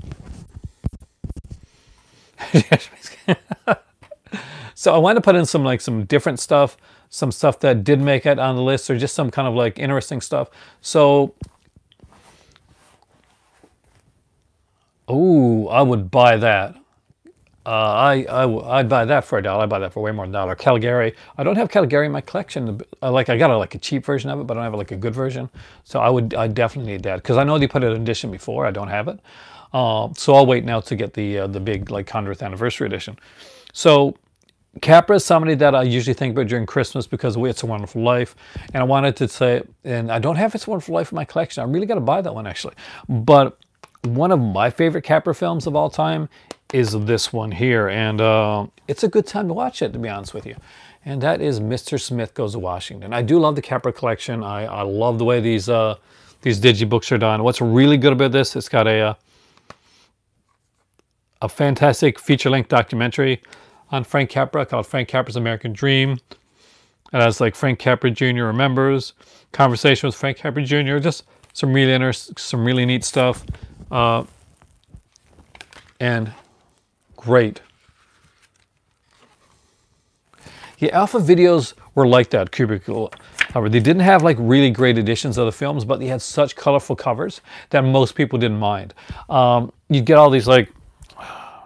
So I wanted to put in some different stuff, some stuff that did make it on the list, or just some kind of like interesting stuff. So, oh, I would buy that. I'd buy that for $1. I'd buy that for way more than $1. Caligari. I don't have Caligari in my collection. I got a cheap version of it, but I don't have like a good version. So I definitely need that, because I know they put it in edition before. I don't have it. So I'll wait now to get the big like 100th anniversary edition. So Capra is somebody that I usually think about during Christmas because of It's a Wonderful Life. And I wanted to say, and I don't have It's a Wonderful Life in my collection. I really got to buy that one actually. But one of my favorite Capra films of all time is this one here, and it's a good time to watch it, to be honest with you. And that is Mr. Smith Goes to Washington. I do love the Capra collection. I love the way these digibooks are done. What's really good about this, it's got a fantastic feature-length documentary on Frank Capra called Frank Capra's American Dream. It has like Frank Capra Jr. Remembers, conversation with Frank Capra Jr., just some really neat stuff. And great. Yeah, Alpha videos were like that, Cubicle. However, they didn't have like really great editions of the films, but they had such colorful covers that most people didn't mind. You'd get all these like,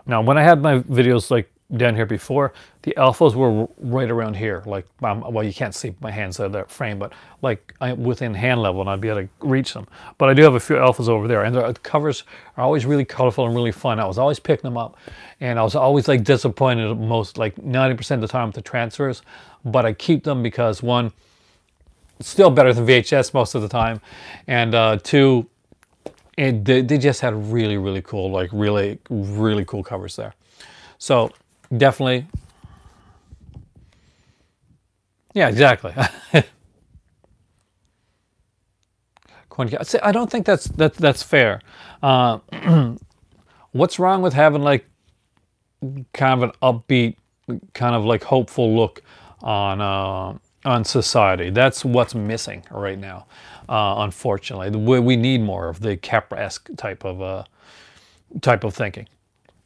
now when I had my videos like down here before, the alphas were right around here. Like, well, you can't see my hands out of that frame, but like within hand level, and I'd be able to reach them. But I do have a few alphas over there, and the covers are always really colorful and really fun. I was always picking them up, and I was always like disappointed most, like 90% of the time with the transfers. But I keep them because one, it's still better than VHS most of the time, and two, they just had really cool, like really cool covers there. So definitely Yeah, exactly. I don't think that's fair. Uh, what's wrong with having like kind of an upbeat, kind of like hopeful look on society? That's what's missing right now. Unfortunately, we need more of the Capra-esque type of thinking.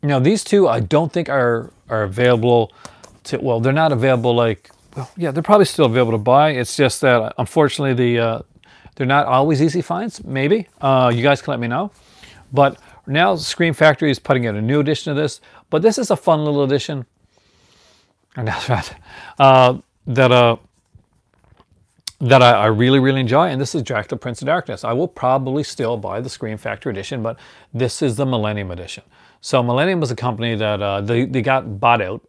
Now, these two I don't think are available to. Well, they're not available like. Well, yeah, they're probably still available to buy. It's just that unfortunately they're not always easy finds. Maybe you guys can let me know. But now Scream Factory is putting out a new edition of this. But this is a fun little edition. And that's right. That I really, really enjoy. And this is Dracula Prince of Darkness. I will probably still buy the Scream Factory edition, but this is the Millennium edition. So Millennium was a company that they got bought out.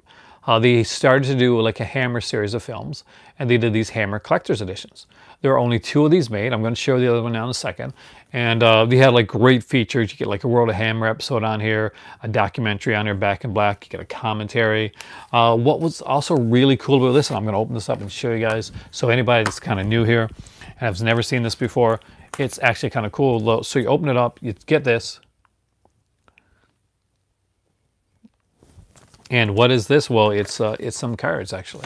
They started to do like a Hammer series of films, and they did these Hammer Collector's Editions. There are only 2 of these made. I'm going to show the other one now in a second. And they had like great features. You get like a World of Hammer episode on here, a documentary on here, Back in Black. You get a commentary. What was also really cool about this, and I'm going to open this up and show you guys. So anybody that's kind of new here and has never seen this before, it's actually kind of cool. So you open it up, you get this. And what is this? Well, it's some cards actually.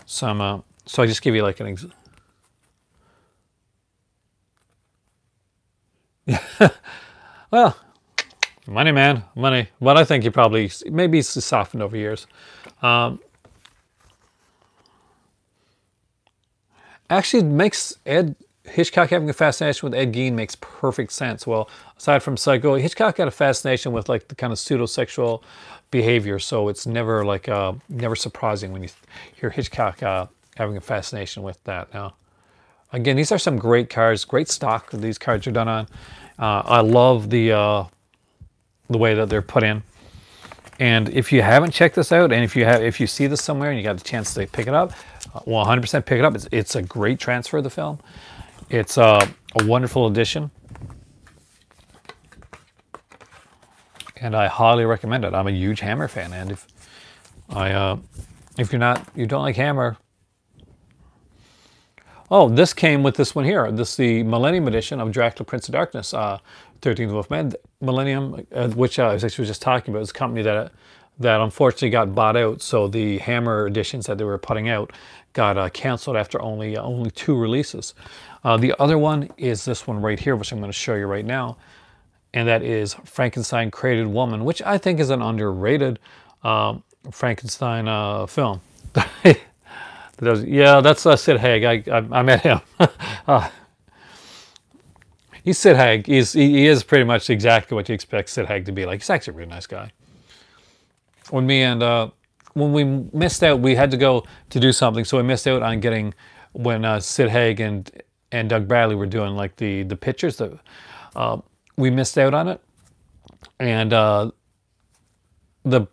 Some so I just give you like an example. Well, money, man, money. But I think you probably maybe it's softened over years. Actually, it makes Hitchcock having a fascination with Ed Gein makes perfect sense. Well, aside from Psycho, Hitchcock had a fascination with like the kind of pseudo-sexual behavior, so it's never like never surprising when you hear Hitchcock having a fascination with that. Now, again, these are some great cards, great stock that these cards are done on. I love the way that they're put in. And if you haven't checked this out, and if you see this somewhere and you got a chance to pick it up, well, 100% pick it up. It's a great transfer of the film. It's a wonderful addition, and I highly recommend it. I'm a huge Hammer fan, and if you don't like Hammer, oh, this came with this one here. This is the Millennium edition of Dracula Prince of Darkness, 13th Wolfman. Millennium, which I was actually just talking about, is a company that unfortunately got bought out. So the Hammer editions that they were putting out got canceled after only 2 releases. The other one is this one right here, which I'm going to show you right now. And that is Frankenstein Created Woman, which I think is an underrated Frankenstein film. Yeah, that's Sid Haig. I met him. He's Sid Haig. He is pretty much exactly what you expect Sid Haig to be like. He's actually a really nice guy. When we missed out, we had to go to do something, so we missed out on getting when Sid Haig and Doug Bradley were doing like the pictures. That we missed out on it, and the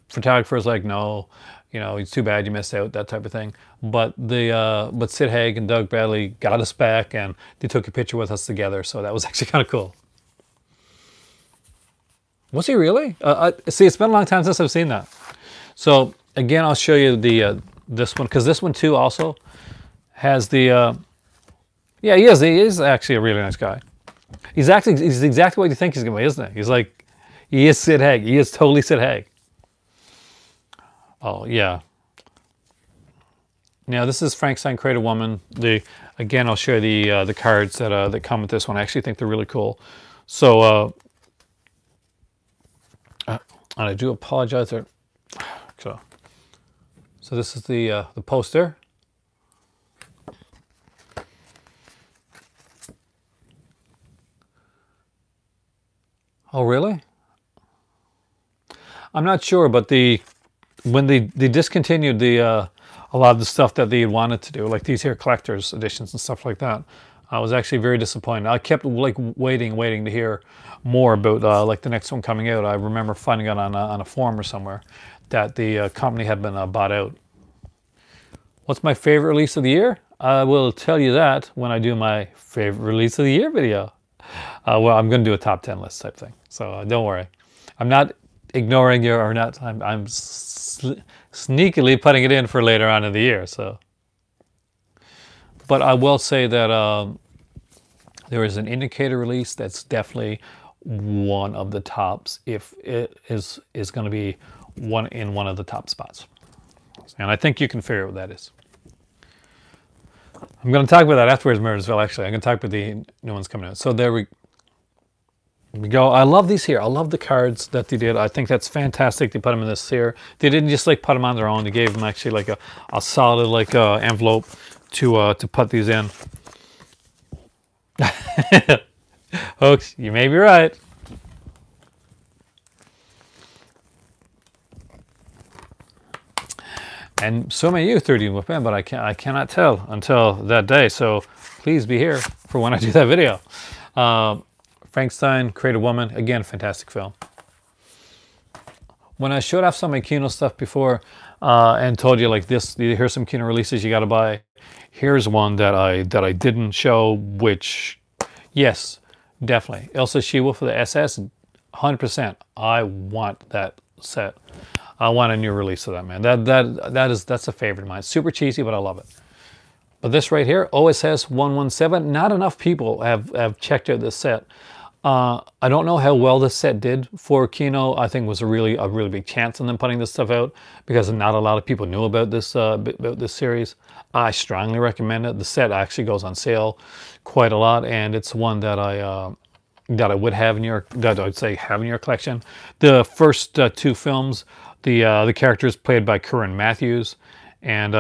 photographer was like, "No, you know, it's too bad you missed out," that type of thing. But but Sid Haig and Doug Bradley got us back, and they took a picture with us together. So that was actually kind of cool. Was he really? See, it's been a long time since I've seen that. So again, I'll show you this one, because this one too also has the yeah, he is actually a really nice guy. He's exactly what you think he's gonna be, isn't he? He is Sid Haig. He is totally Sid Haig. Oh yeah. Now this is Frankenstein Created Woman. Again, I'll show you the cards that come with this one. I actually think they're really cool. So and I do apologize there. So this is the poster. Oh really? I'm not sure, but when they discontinued a lot of the stuff that they had wanted to do, like these here collector's editions and stuff like that, I was actually very disappointed. I kept like waiting to hear more about like the next one coming out. I remember finding out on a forum or somewhere that the company had been bought out. What's my favorite release of the year? I will tell you that when I do my favorite release of the year video. Well, I'm going to do a top 10 list type thing, so don't worry. I'm not ignoring you or not. I'm sneakily putting it in for later on in the year. So But I will say that there is an indicator release that's definitely one of the tops, if it is going to be one of the top spots. And I think you can figure out what that is. I'm going to talk about that afterwards, Murdersville, actually. I'm going to talk about the new ones coming out. So there we go. I love these here. I love the cards that they did. I think that's fantastic. They put them in this here. They didn't just like put them on their own. They gave them actually like a solid like envelope to put these in. Folks, you may be right. And so may you, 13 Wolfman, but I cannot tell until that day. So please be here for when I do that video. Frankenstein, Created Woman, again, fantastic film. When I showed off some of my Kino stuff before and told you like this, here's some Kino releases you got to buy. Here's one that I didn't show, which, yes, definitely. Elsa She-Wolf for the SS, 100%. I want that set. I want a new release of that, man. That's a favorite of mine. Super cheesy, but I love it. But this right here, OSS 117, not enough people have checked out this set. I don't know how well this set did for Kino. I think it was a really big chance on them putting this stuff out because not a lot of people knew about this series. I strongly recommend it. The set actually goes on sale quite a lot, and it's one that I would have in your collection. The first two films, the characters played by Corinne Matthews, and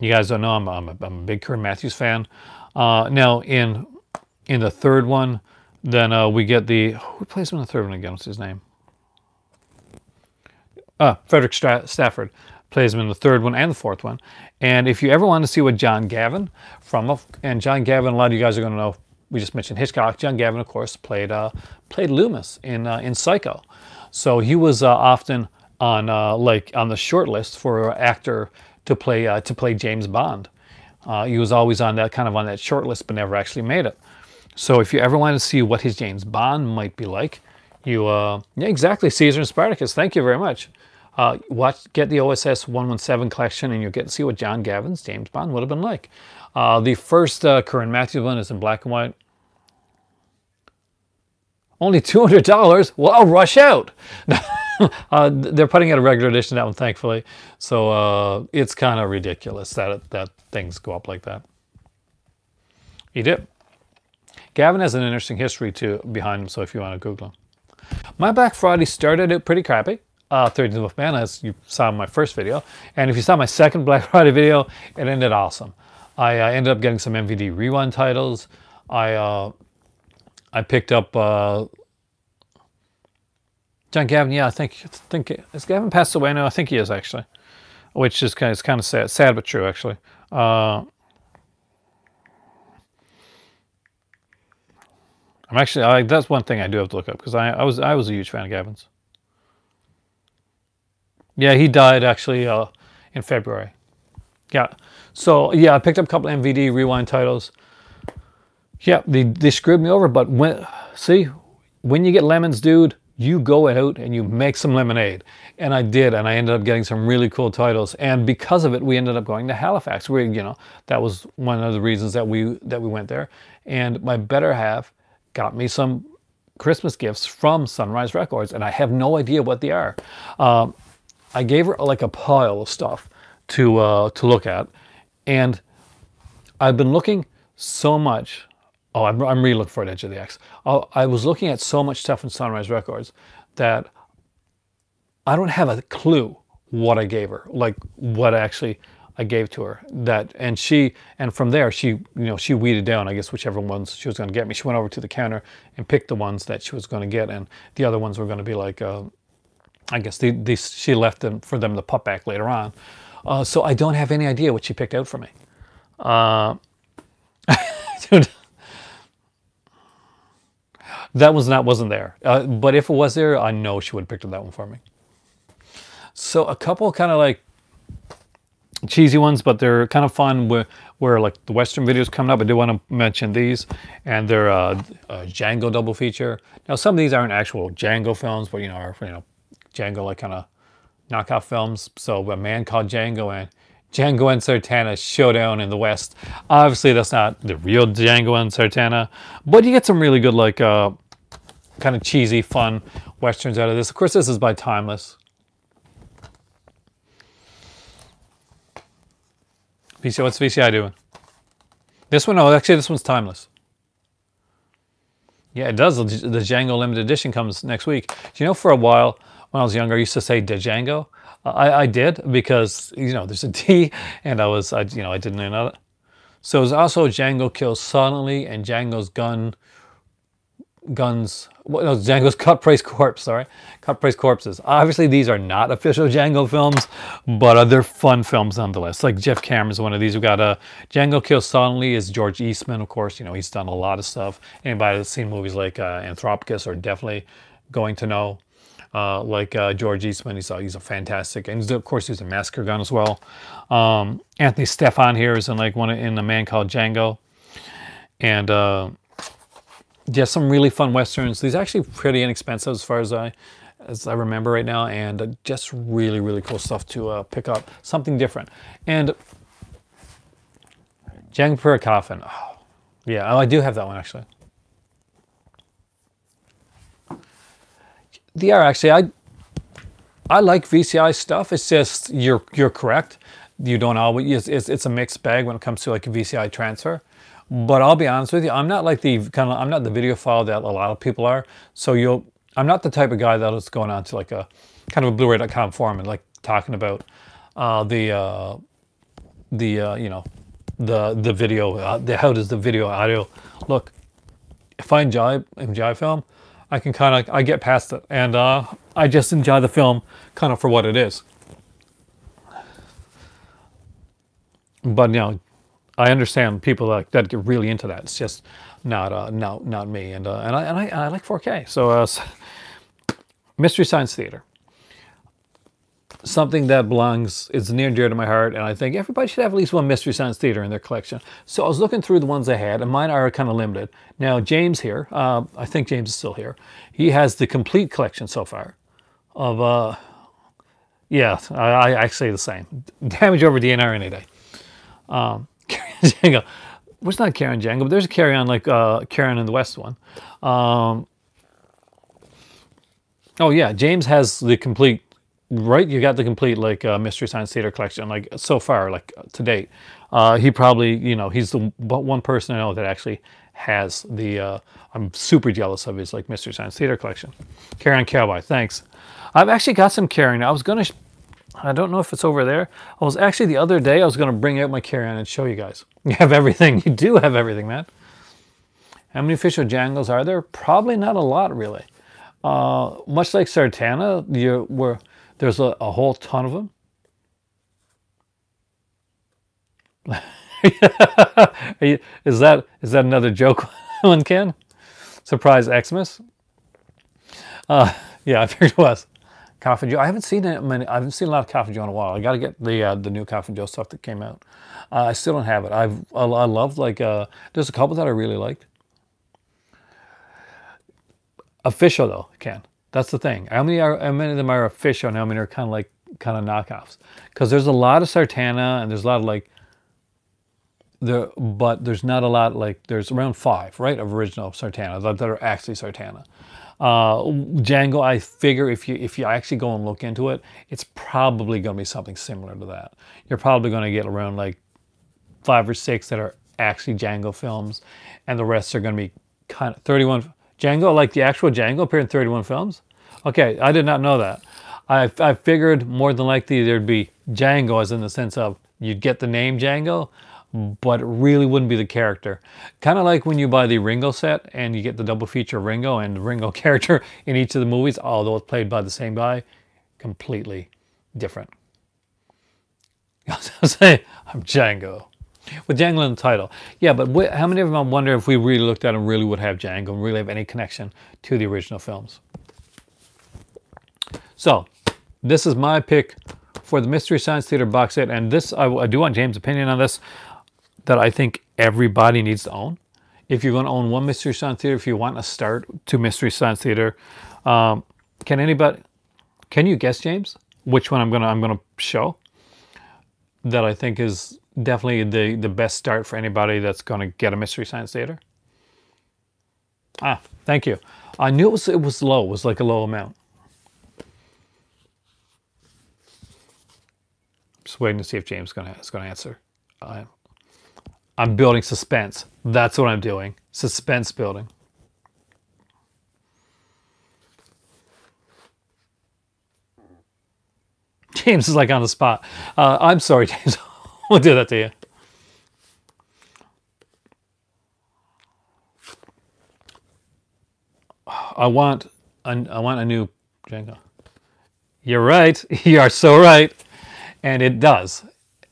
you guys don't know I'm a big Corinne Matthews fan. Now in the third one, then we get who plays him in the third one again? What's his name? Frederick Stafford plays him in the third one and the fourth one. And if you ever want to see what John Gavin and John Gavin, a lot of you guys are going to know. We just mentioned Hitchcock. John Gavin, of course, played Loomis in Psycho. So he was often on the short list for an actor to play James Bond. He was always on that short list, but never actually made it. So if you ever want to see what his James Bond might be like, yeah, exactly, Caesar and Spartacus. Thank you very much. Get the OSS 117 collection, and you'll get to see what John Gavin's James Bond would have been like. The first Corinne Matthews one is in black and white. Only $200. Well, rush out. They're putting out a regular edition of that one, thankfully. So it's kind of ridiculous that things go up like that. He did. Gavin has an interesting history too behind him, so if you want to Google him. My Black Friday started out pretty crappy. 13th Wolfman, as you saw in my first video. And if you saw my second Black Friday video, it ended awesome. I ended up getting some MVD Rewind titles. I picked up John Gavin. Yeah, I think is Gavin passed away now? I think he is actually, which is kind of sad but true actually. That's one thing I do have to look up because I was a huge fan of Gavin's. Yeah, he died actually in February. Yeah, so yeah, I picked up a couple of MVD Rewind titles. Yeah, they screwed me over, but when you get lemons, dude, you go out and you make some lemonade. And I did, and I ended up getting some really cool titles. And because of it, we ended up going to Halifax. That was one of the reasons that we went there. And my better half got me some Christmas gifts from Sunrise Records, and I have no idea what they are. I gave her like a pile of stuff to look at, and I've been looking so much. Oh, I'm really looking for Edge of the X. I was looking at so much stuff in Sunrise Records that I don't have a clue what I gave her, like what actually I gave to her. And from there she weeded down, I guess, whichever ones she was going to get me. She went over to the counter and picked the ones that she was going to get, and the other ones were going to be like, I guess she left them for them to pop back later on. So I don't have any idea what she picked out for me. Dude, that wasn't there. But if it was there, I know she would have picked up that one for me. So a couple kind of like cheesy ones, but they're kind of fun where like the Western videos coming up. I do want to mention these, and they're a Django double feature. Now some of these aren't actual Django films, but are Django like kind of knockoff films. So A Man Called Django and Django and Sartana showdown in the West. Obviously, that's not the real Django and Sartana, but you get some really good, like, kind of cheesy, fun westerns out of this. Of course, this is by Timeless. VCI, what's VCI doing? This one, oh, actually, this one's Timeless. Yeah, it does. The Django limited edition comes next week. Do you know, for a while when I was younger, I used to say Django. I did, because, you know, there's a D, and I didn't know that. So there's also Django Kills Silently and Django's Django's Cut Price Corpse, sorry. Cut Price Corpses. Obviously, these are not official Django films, but they're fun films nonetheless. Like Jeff Cameron's one of these. We've got Django Kills Silently is George Eastman, of course. You know, he's done a lot of stuff. Anybody that's seen movies like Anthropocus are definitely going to know. George Eastman, he's a fantastic, and of course he's a Massacre Gun as well. Anthony Stefan here is in in A Man Called Django, and yeah, some really fun westerns. These are actually pretty inexpensive as far as I remember right now, and just really, really cool stuff to pick up. Something different. And Django Per Coffin. Oh, yeah, I do have that one actually. They are actually, I like VCI stuff. It's just you're correct. You don't always. It's a mixed bag when it comes to like a VCI transfer. But I'll be honest with you, I'm not like I'm not the videophile that a lot of people are. So I'm not the type of guy that is going on to like a kind of a Blu-ray.com forum and like talking about the video, how does the video audio look. If I enjoy film, I can I get past it, and I just enjoy the film kind of for what it is. But you know, I understand people that get really into that. It's just not me, and I like 4K. So Mystery Science Theater, something that is near and dear to my heart, and I think everybody should have at least one Mystery Science Theater in their collection. So I was looking through the ones I had, and mine are kind of limited. Now James here, I think James is still here. He has the complete collection so far of yeah, I actually the same. Damage over DNR any day. Django. Well, it's not Karen Django, but there's a Carry-On like Karen in the West one. Oh yeah, James has the complete, right? You got the complete like Mystery Science Theater collection, like so far, like to date. He probably, you know, he's the one person I know that actually has the. I'm super jealous of his like Mystery Science Theater collection. Carry-On Cowboy, thanks. I've actually got some Carry-On. I was gonna. I don't know if it's over there. I was actually the other day, I was going to bring out my Carry-On and show you guys. You have everything. You do have everything, man. How many official Django's are there? Probably not a lot, really. Much like Sartana, there's a whole ton of them. Is that another joke one, Ken? Surprise Xmas? Yeah, I figured it was. Coffin Joe. I haven't seen it. I haven't seen a lot of Coffin Joe in a while. I got to get the new Coffin Joe stuff that came out. I still don't have it. I loved like there's a couple that I really liked. Official though, Ken. That's the thing. How many of them are official and how many are kind of knockoffs? Because there's a lot of Sartana and there's a lot of like but there's not a lot there's around 5, right, of original Sartana that are actually Sartana. Django, I figure if you actually go and look into it, it's probably going to be something similar to that. You're probably going to get around like 5 or 6 that are actually Django films, and the rest are going to be kind of 31. Django, like the actual Django, appeared in 31 films. Okay, I did not know that. I figured more than likely there'd be Django, as in the sense of you'd get the name Django, but it really wouldn't be the character. Kind of like when you buy the Ringo set and you get the double feature Ringo and the Ringo character in each of the movies, although it's played by the same guy, completely different. I say, I'm Django. With Django in the title. Yeah, but how many of them I wonder if we really looked at them really would have Django and really have any connection to the original films? So, this is my pick for the Mystery Science Theater box set, and this, I do want James' opinion on this, that I think everybody needs to own. If you're going to own one Mystery Science Theater, if you want to start to Mystery Science Theater, can you guess, James, which one I'm gonna show? that I think is definitely the best start for anybody that's going to get a Mystery Science Theater? Ah, thank you. I knew it was low. It was like a low amount. Just waiting to see if James is going to answer. I'm building suspense. That's what I'm doing. Suspense building. James is like on the spot. I'm sorry, James. We'll do that to you. I want a new Jenga. You're right. You are so right. And it does.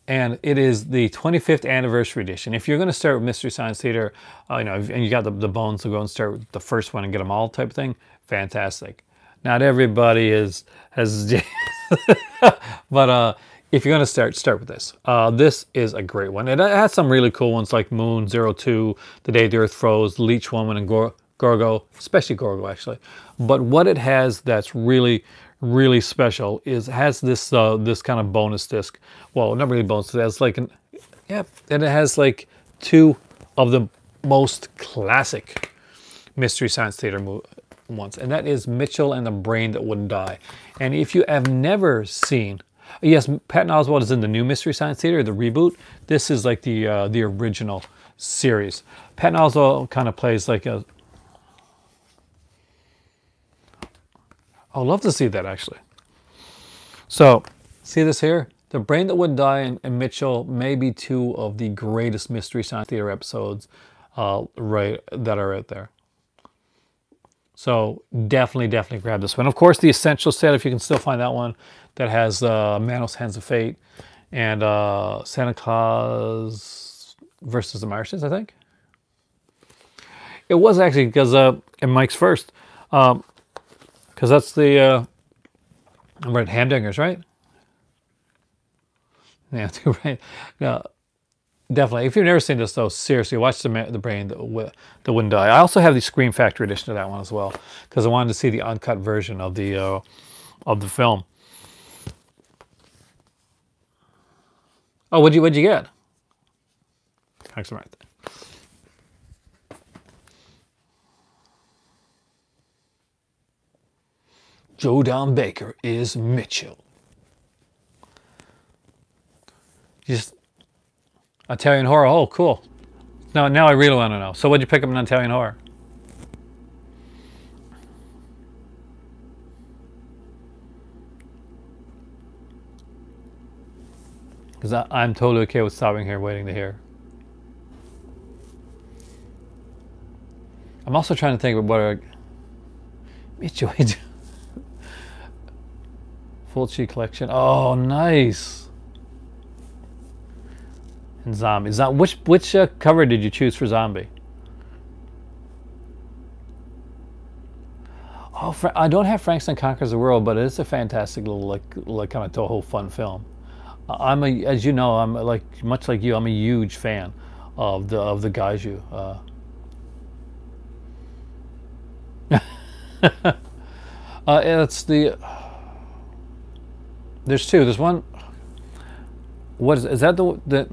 And it is the 25th anniversary edition. If you're going to start with Mystery Science Theater, and you got the bones to go and start with the first one and get them all type of thing, fantastic. Not everybody has, but if you're going to start with this. This is a great one. It has some really cool ones like Moon, 02, The Day the Earth Froze, Leech Woman, and Gorgo, especially Gorgo actually. But what it has that's really special is it has this this kind of bonus disc. Well, not really bonus. It has like and it has like two of the most classic Mystery Science Theater ones, and that is Mitchell and the Brain That Wouldn't Die. And if you have never seen, yes, Patton Oswalt is in the new Mystery Science Theater, the reboot. This is like the original series. Patton Oswalt kind of plays like a. I'd love to see that actually. So, see this here? The Brain That Wouldn't Die and Mitchell may be two of the greatest Mystery Science Theater episodes that are out there. So definitely grab this one. Of course, the Essential set, if you can still find that one, that has Manos Hands of Fate and Santa Claus versus the Martians, I think. It was actually because in Mike's first. Because that's the right, Hamdingers, right? Yeah, right. No, definitely. If you've never seen this, though, seriously, watch the Brain That Wouldn't Die. I also have the Scream Factory edition of that one as well, because I wanted to see the uncut version of the film. Oh, what'd you get? Excellent. Joe Don Baker is Mitchell. Just Italian horror. Oh, cool. Now I really want to know. So what'd you pick up in Italian horror? Because I'm totally okay with stopping here, waiting to hear. I'm also trying to think of what Mitchell. Fulci collection. Oh, nice. And Zombie. Which cover did you choose for Zombie? Oh, I don't have Frankenstein Conquers the World, but it's a fantastic little like kind of Toho fun film. As you know, I'm much like you. I'm a huge fan of the Gaiju. It's the. There's two. There's one. What is that?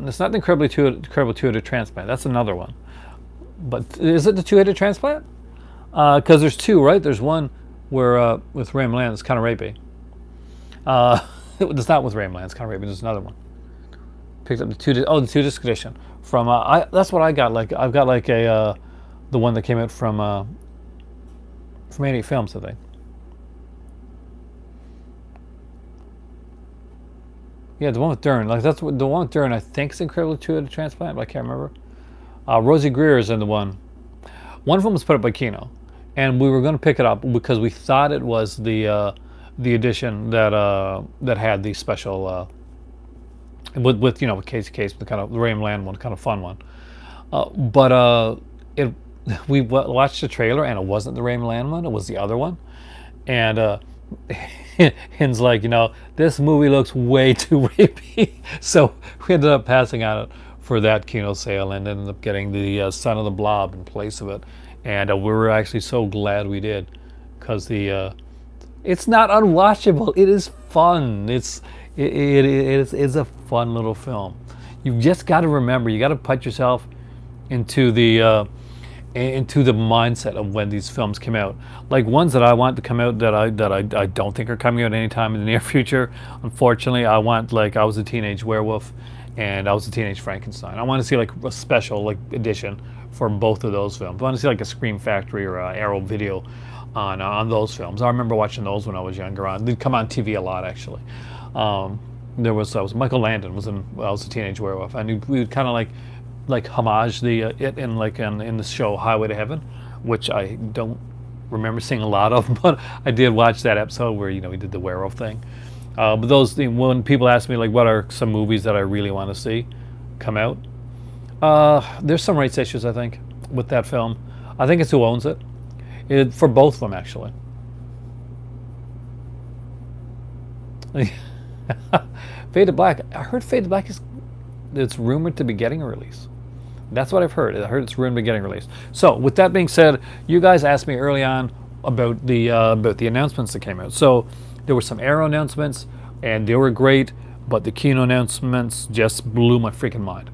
It's not the Incredible Two-Headed Transplant. That's another one. But is it the Two-Headed Transplant? Because there's two, right? There's one where with Ray Milland, it's kind of rapey. It's not with Ray Milland, it's kind of rapey. There's another one. Picked up the the two-disc edition from. That's what I got. Like I've got like the one that came out from 88 Films, I think. Yeah, the one with Dern. Like that's the one with Dern. I think is Incredible Two-Headed Transplant, but I can't remember. Rosie Greer is in the one. One of them was put up by Kino, and we were going to pick it up because we thought it was the edition that had the special with Casey Case, the kind of the Ray Milland one, kind of fun one. We watched the trailer and it wasn't the Ray Milland one. It was the other one, and. Hin's like, this movie looks way too rapey. So we ended up passing on it for that Kino sale and ended up getting the Son of the Blob in place of it. And we were actually so glad we did, because the It's not unwatchable. It is fun. It's a fun little film. You've just got to remember. You got to put yourself into the mindset of when these films came out. Like ones that I want to come out that I don't think are coming out anytime in the near future. Unfortunately, I want, like, I Was a Teenage Werewolf and I Was a Teenage Frankenstein. I want to see like a special like edition for both of those films. I want to see like a Scream Factory or Arrow Video on those films. I remember watching those when I was younger. They'd come on TV a lot, actually. There was Michael Landon was in I Was a Teenage Werewolf, and we would kind of like homage it in like in the show Highway to Heaven, which I don't remember seeing a lot of, but I did watch that episode where, you know, he did the werewolf thing. But those, when people ask me like what are some movies that I really want to see come out, there's some rights issues, I think, with that film. I think it's who owns it, for both of them, actually. Fade to Black. I heard Fade to Black it's rumored to be getting a release. That's what I've heard. I heard it's rumored to be getting released. So with that being said, you guys asked me early on about the announcements that came out. So there were some Arrow announcements, and they were great, but the Kino announcements just blew my freaking mind.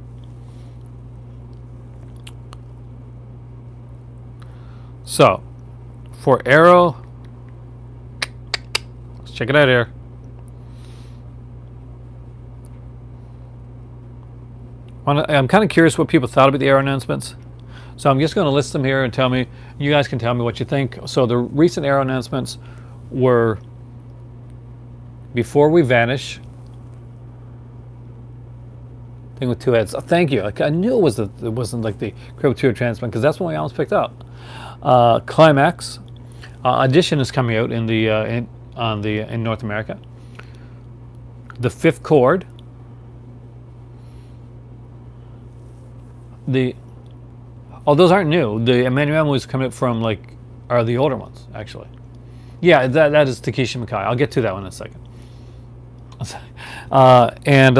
So for Arrow, let's check it out here. I'm kind of curious what people thought about the Arrow announcements. So I'm just going to list them here and tell me, you guys can tell me what you think. So the recent Arrow announcements were Before We Vanish. Thing with two heads. Oh, thank you. I knew it wasn't like the Crib 2 transplant, because that's one we almost picked up. Climax. Audition is coming out in North America. The Fifth Chord. Those aren't new. The Emmanuel movies coming up from are the older ones, actually. Yeah, that is Takeshi Mikai. I'll get to that one in a second. And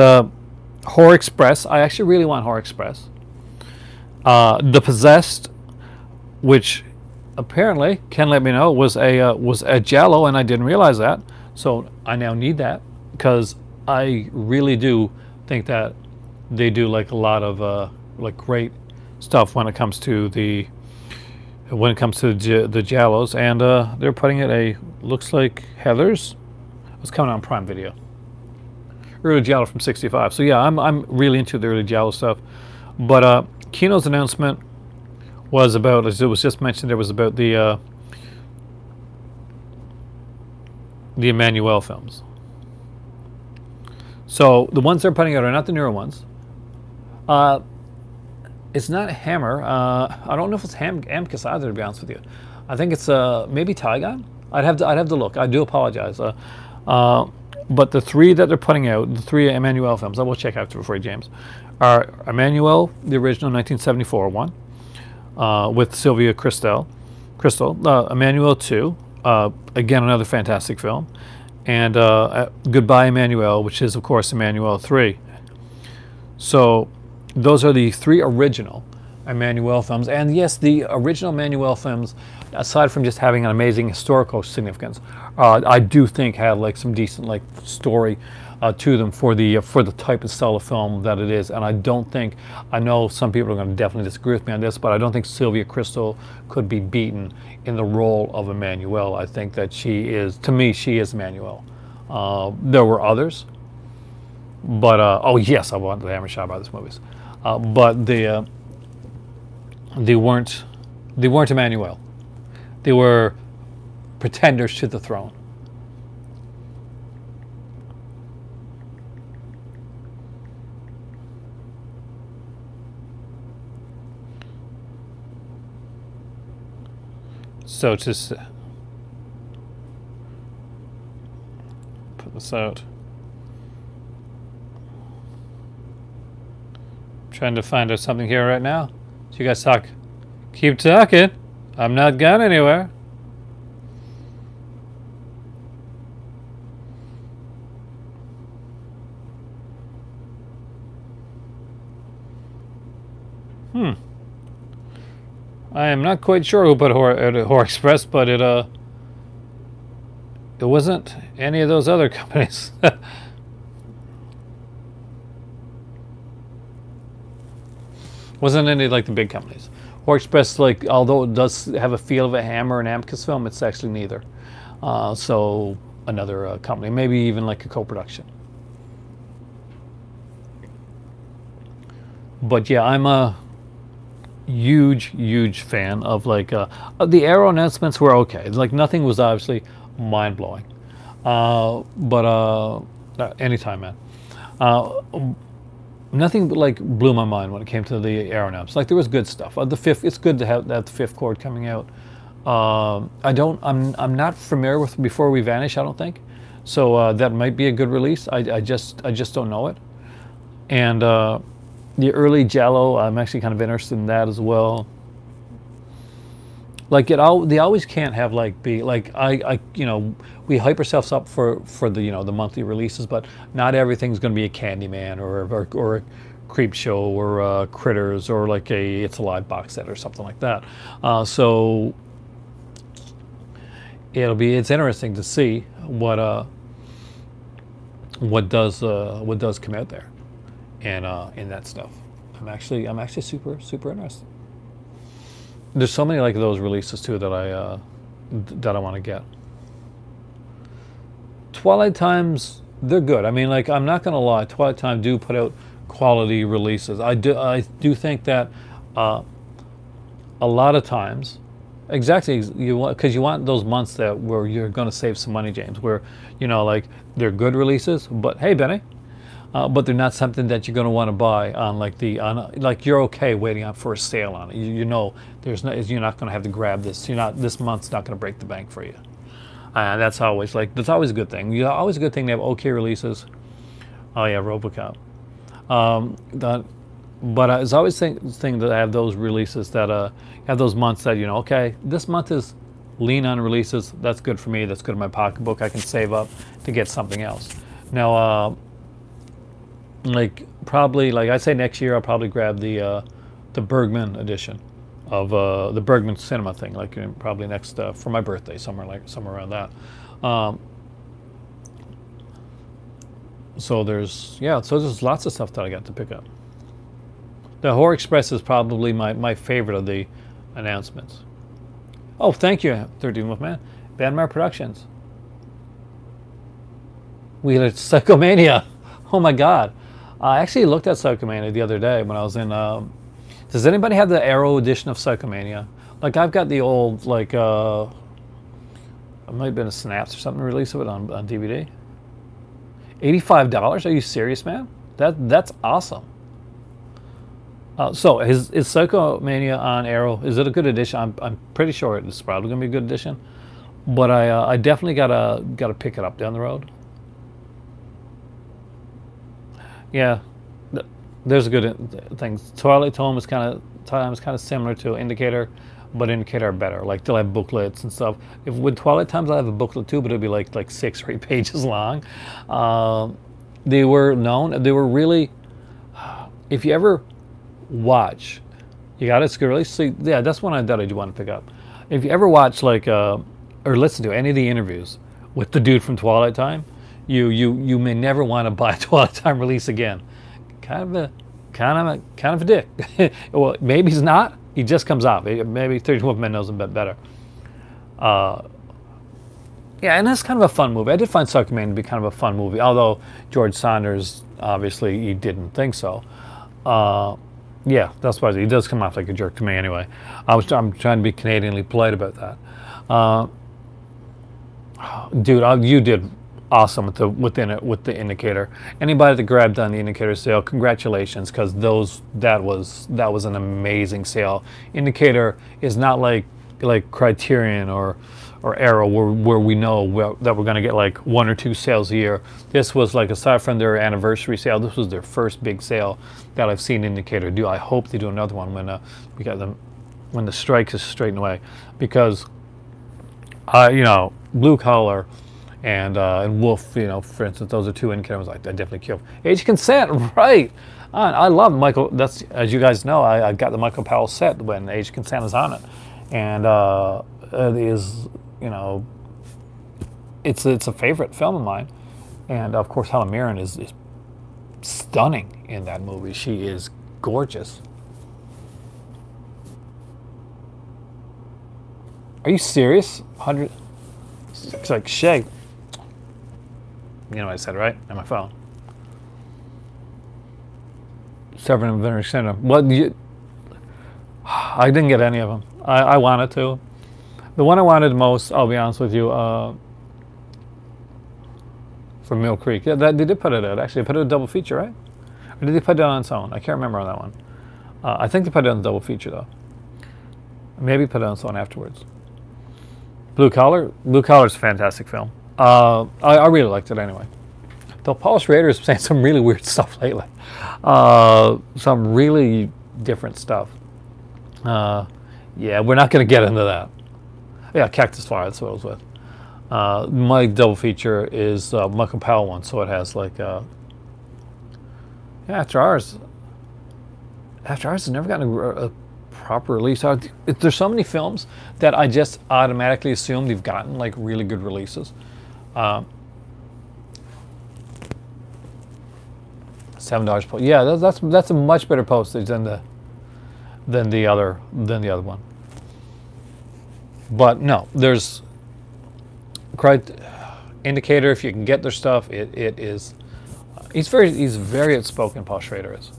Horror Express. I actually really want Horror Express. The Possessed, which apparently Ken let me know was a giallo, and I didn't realize that. So I now need that, because I really do think that they do like a lot of great stuff when it comes to the giallos, and they're putting it looks like Heather's. It's coming on Prime Video. Early giallo from '65. So yeah, I'm really into the early giallo stuff. But Kino's announcement was about, as it was just mentioned, it was about the Emmanuel films. So the ones they're putting out are not the newer ones. It's not Hammer. I don't know if it's Amicus either, to be honest with you. I think it's maybe Tygon. I'd have to look. I do apologize. But the three that they're putting out, the three Emmanuel films, I will check after before James, are Emmanuel, the original 1974 one, with Sylvia Crystal, Emmanuel 2, again another fantastic film, and Goodbye Emmanuel, which is of course Emmanuel 3. So those are the three original Emmanuel films, and yes, the original Emmanuel films, aside from just having an amazing historical significance, I do think had some decent story to them for the type and style of film that it is. And I don't think, I know some people are going to definitely disagree with me on this, but I don't think Sylvia Crystal could be beaten in the role of Emmanuel. I think that she is, to me, she is Emmanuel. There were others, but oh yes, I want the Hammer Shaw Brothers movies, but they weren't Emmanuel. They were pretenders to the throne. So just put this out. I'm trying to find out something here right now. So you guys talk. Keep talking. I'm not going anywhere. I am not quite sure who put Horror Express, but it it wasn't any of those other companies. Wasn't any like the big companies. Or Express, like, although it does have a feel of a Hammer and Amicus film, it's actually neither. So another company, maybe even like a co-production. But yeah, I'm a huge fan of like the Arrow announcements were okay. Like nothing was obviously mind blowing, but anytime, man. Nothing like blew my mind when it came to the Arrow announcements. Like there was good stuff. The fifth, it's good to have that fifth chord coming out. I'm not familiar with Before We Vanish, I don't think. So that might be a good release. I just don't know it. And the early Jello, I'm actually kind of interested in that as well. Like they always can't have like be like we hype ourselves up for the the monthly releases, but not everything's going to be a Candyman or a Creep Show or Critters or like a It's Alive box set or something like that. So it's interesting to see what does come out there, and in that stuff. I'm actually super interested. There's so many like those releases too that I want to get. Twilight Times, they're good. I mean, like I'm not gonna lie, Twilight Time do put out quality releases. I do think that a lot of times, exactly, because you want those months where you're going to save some money, James, where like they're good releases, but hey, Benny, but they're not something that you're going to want to buy on like you're okay waiting out for a sale on it. You're not going to have to grab this. This month's not going to break the bank for you. That's always a good thing. Always a good thing to have okay releases. Oh yeah, RoboCop. But it's always thing to have those releases that have those months that okay, this month is lean on releases. That's good for me. That's good in my pocketbook. I can save up to get something else. Now, probably I say next year I'll probably grab the Bergman edition of the Bergman Cinema thing. Probably next for my birthday, somewhere around that. So there's lots of stuff that I got to pick up. The Horror Express is probably my favorite of the announcements. Oh, thank you, 13 Wolfman. Banmar Productions. We had Psychomania. Oh my God. I actually looked at Psychomania the other day when I was in. Does anybody have the Arrow edition of Psychomania? Like I've got the old it might have been a Snaps or something release of it on DVD. $85? Are you serious, man? That's awesome. So is Psychomania on Arrow? Is it a good edition? I'm pretty sure it's probably gonna be a good edition, but I definitely gotta pick it up down the road. Yeah, there's a good thing. Twilight Time is kind of similar to Indicator, but Indicator are better. Like they'll have booklets and stuff. With Twilight Times, I'll have a booklet too, but it'll be like 6 or 8 pages long. They were really. If you ever watch, you got to really see. Yeah, that's one that I do want to pick up. If you ever watch or listen to any of the interviews with the dude from Twilight Time, you may never want to buy a Twilight Time release again. Kind of a dick. Well, maybe he's not. He just comes out. Maybe 13 Wolfman knows him a bit better. Yeah, and that's kind of a fun movie. I did find Psychomania to be kind of a fun movie, although George Saunders obviously he didn't think so. Yeah, that's why he does come off like a jerk to me anyway. I'm trying to be Canadianly polite about that. Dude, you did awesome with the Indicator. Anybody that grabbed on the Indicator sale, congratulations, because that was an amazing sale. Indicator is not like Criterion or Arrow where we know that we're going to get like 1 or 2 sales a year. This was like, aside from their anniversary sale, this was their first big sale that I've seen Indicator do. I hope they do another one when the strike is straightened away, because Blue Collar and Wolf, for instance, those are 2 Indicators I definitely kill. Age Consent, right? I love Michael. That's, as you guys know, I got the Michael Powell set when Age Consent is on it, and it is, it's a favorite film of mine, and of course Helen Mirren is stunning in that movie. She is gorgeous. Are you serious? 100. It's like Shay. You know what I said, right? On my phone. Severin and Vinegar Syndrome. What? I didn't get any of them. I wanted to. The one I wanted most, I'll be honest with you, from Mill Creek. Yeah, they did put it out. Actually, they put it a double feature, right? Or did they put it on its own? I can't remember on that one. I think they put it on the double feature, though. Maybe put it on its own afterwards. Blue Collar is a fantastic film. I really liked it anyway. Though Paul Schrader is saying some really weird stuff lately. Some really different stuff. Yeah, we're not going to get into that. Yeah, Cactus Fire, that's what I was with. My double feature is Michael Powell one, so it has like... yeah, After Hours has never gotten a proper release. There's so many films that I just automatically assume they've gotten like really good releases. $7 post. Yeah, that's a much better postage than the other one. But no, there's Indicator. If you can get their stuff, it is. He's very outspoken. Paul Schrader is.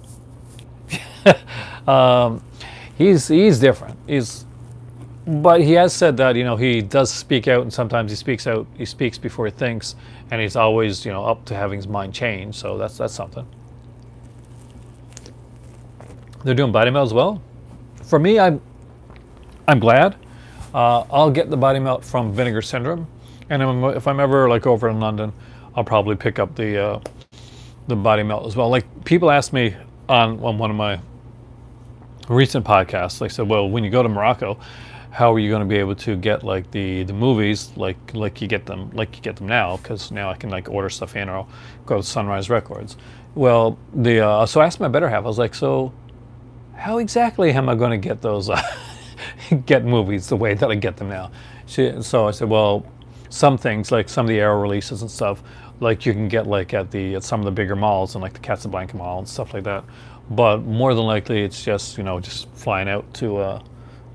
He's different. But he has said that, you know, he does speak out, and sometimes he speaks before he thinks, and he's always, you know, up to having his mind changed. So that's something. They're doing body melt as well. For me, I'm glad. I'll get the body melt from Vinegar Syndrome, and if I'm ever like over in London, I'll probably pick up the body melt as well. Like, people asked me on one of my recent podcasts, they said, well, when you go to Morocco, how are you going to be able to get like the movies like you get them now? Because now I can like order stuff in, or I'll go to Sunrise Records. Well, so I asked my better half, I was like, so how exactly am I going to get those get movies the way that I get them now? So I said, well, some things, like some of the Arrow releases and stuff, like you can get like at some of the bigger malls, and like the Casablanca Mall and stuff like that. But more than likely, it's just, you know, just flying out to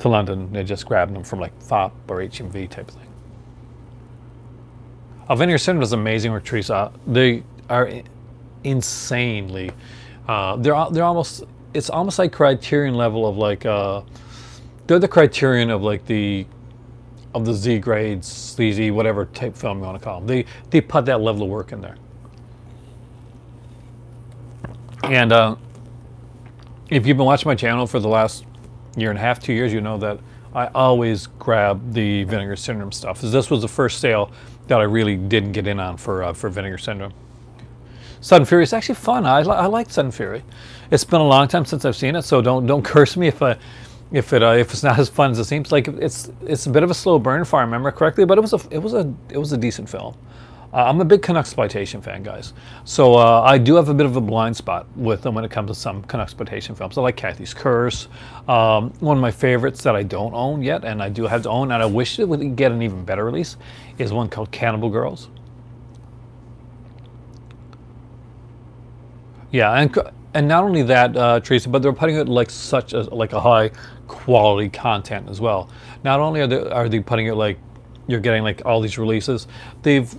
London and just grabbing them from like FOP or HMV type of thing. Vinegar Syndrome is amazing with Teresa. They are insanely. They're almost. It's almost like Criterion level of like. They're the Criterion of like the Z grades, sleazy, whatever type film you want to call them. They put that level of work in there. And if you've been watching my channel for the last year and a half, 2 years, you know that I always grab the Vinegar Syndrome stuff. This was the first sale that I really didn't get in on for Vinegar Syndrome. Sudden Fury is actually fun. I like Sudden Fury. It's been a long time since I've seen it, so don't curse me if it's not as fun as it seems. Like, it's a bit of a slow burn, if I remember correctly, but it was a decent film. I'm a big Canucksploitation fan, guys. So I do have a bit of a blind spot with them when it comes to some Canucksploitation films. I like Kathy's Curse. One of my favorites that I don't own yet, and I do have to own, and I wish it would get an even better release, is one called Cannibal Girls. Yeah, and not only that, Teresa, but they're putting it like such a high quality content as well. Not only are they putting it like you're getting like all these releases, they've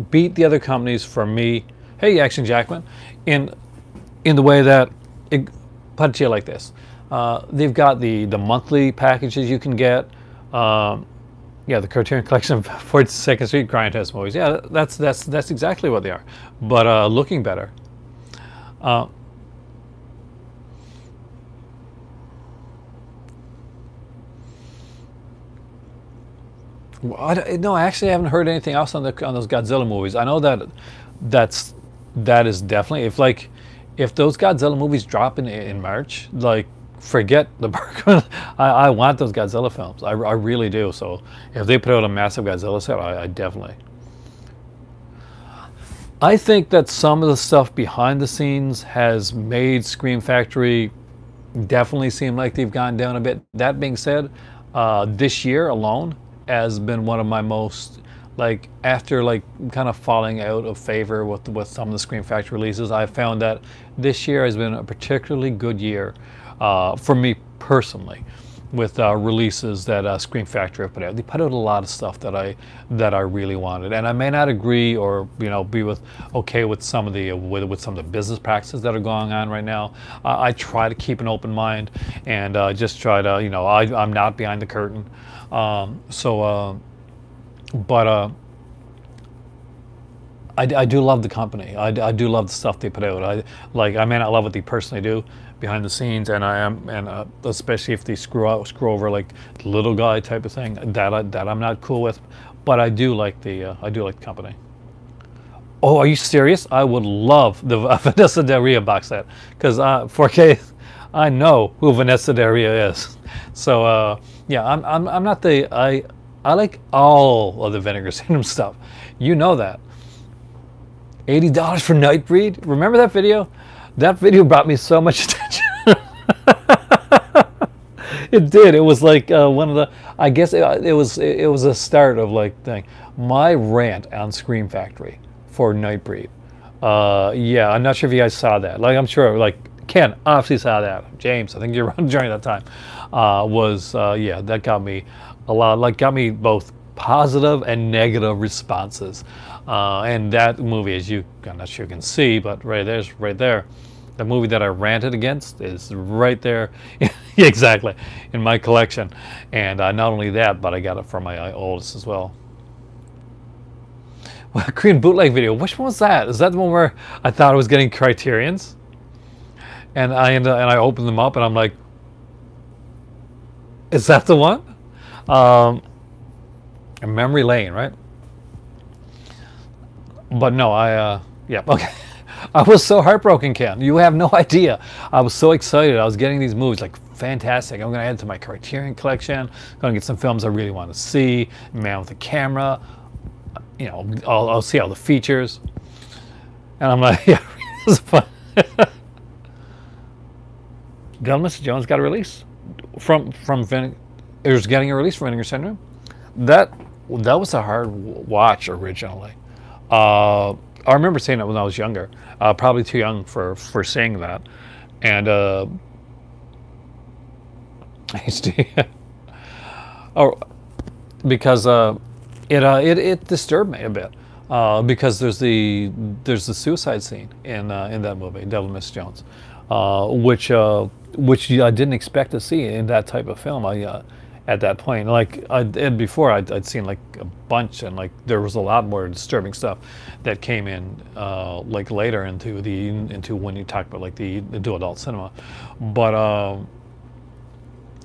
beat the other companies, for me, hey Action Jackman, in the way that put it to you like this. They've got the monthly packages you can get. Yeah, the Criterion Collection of 42nd Street Grindhouse movies. Yeah, that's exactly what they are, but looking better. No, I actually haven't heard anything else on those Godzilla movies. I know that is definitely, if those Godzilla movies drop in March, like, forget the Bergman. I want those Godzilla films. I really do. So if they put out a massive Godzilla set, I definitely. I think that some of the stuff behind the scenes has made Scream Factory definitely seem like they've gone down a bit. That being said, this year alone has been one of my most like after like kind of falling out of favor with some of the Scream Factory releases, I found that this year has been a particularly good year for me personally, with releases that Scream Factory have put out. They put out a lot of stuff that I really wanted, and I may not agree or be okay with some of the with some of the business practices that are going on right now. I try to keep an open mind and just try to I'm not behind the curtain, but I do love the company. I do love the stuff they put out. I may not love what they personally do behind the scenes, and especially if they screw over like the little guy type of thing that I'm not cool with. But I do like the company. Oh, are you serious? I would love the Vanessa Del Rio box set, because 4K, I know who Vanessa Del Rio is. So yeah, I'm not the I like all of the Vinegar Syndrome stuff. You know that. $80 for Nightbreed? Remember that video? That video brought me so much attention. It did. It was like one of the. I guess it was a start of like my rant on Scream Factory for Nightbreed. Yeah, I'm not sure if you guys saw that. Like, I'm sure like Ken obviously saw that. James, I think you're around during that time. Yeah, that got me a lot. Like, got me both positive and negative responses. And that movie, I'm not sure you can see, but right there. The movie that I ranted against is right there, exactly, in my collection. And not only that, but I got it from my oldest as well. Korean bootleg video. Which one was that? Is that the one where I thought I was getting Criterions? And I opened them up, and I'm like, is that the one? Memory Lane, right? But no, yeah, okay. I was so heartbroken, Ken. You have no idea. I was so excited. I was getting these movies, like, fantastic. I'm going to add it to my Criterion collection. I'm going to get some films I really want to see. Man with the Camera. I'll see all the features. And I'm like, yeah, this is fun. Mr. Jones got a release from Vinegar. It was getting a release from Vinegar Syndrome. That was a hard watch originally. I remember seeing it when I was younger. Probably too young for seeing that. And because it disturbed me a bit. Because there's the suicide scene in that movie, Devil Miss Jones, which I didn't expect to see in that type of film. At that point, like before, I'd seen like a bunch, and like there was a lot more disturbing stuff that came in like later into when you talk about like into adult cinema, but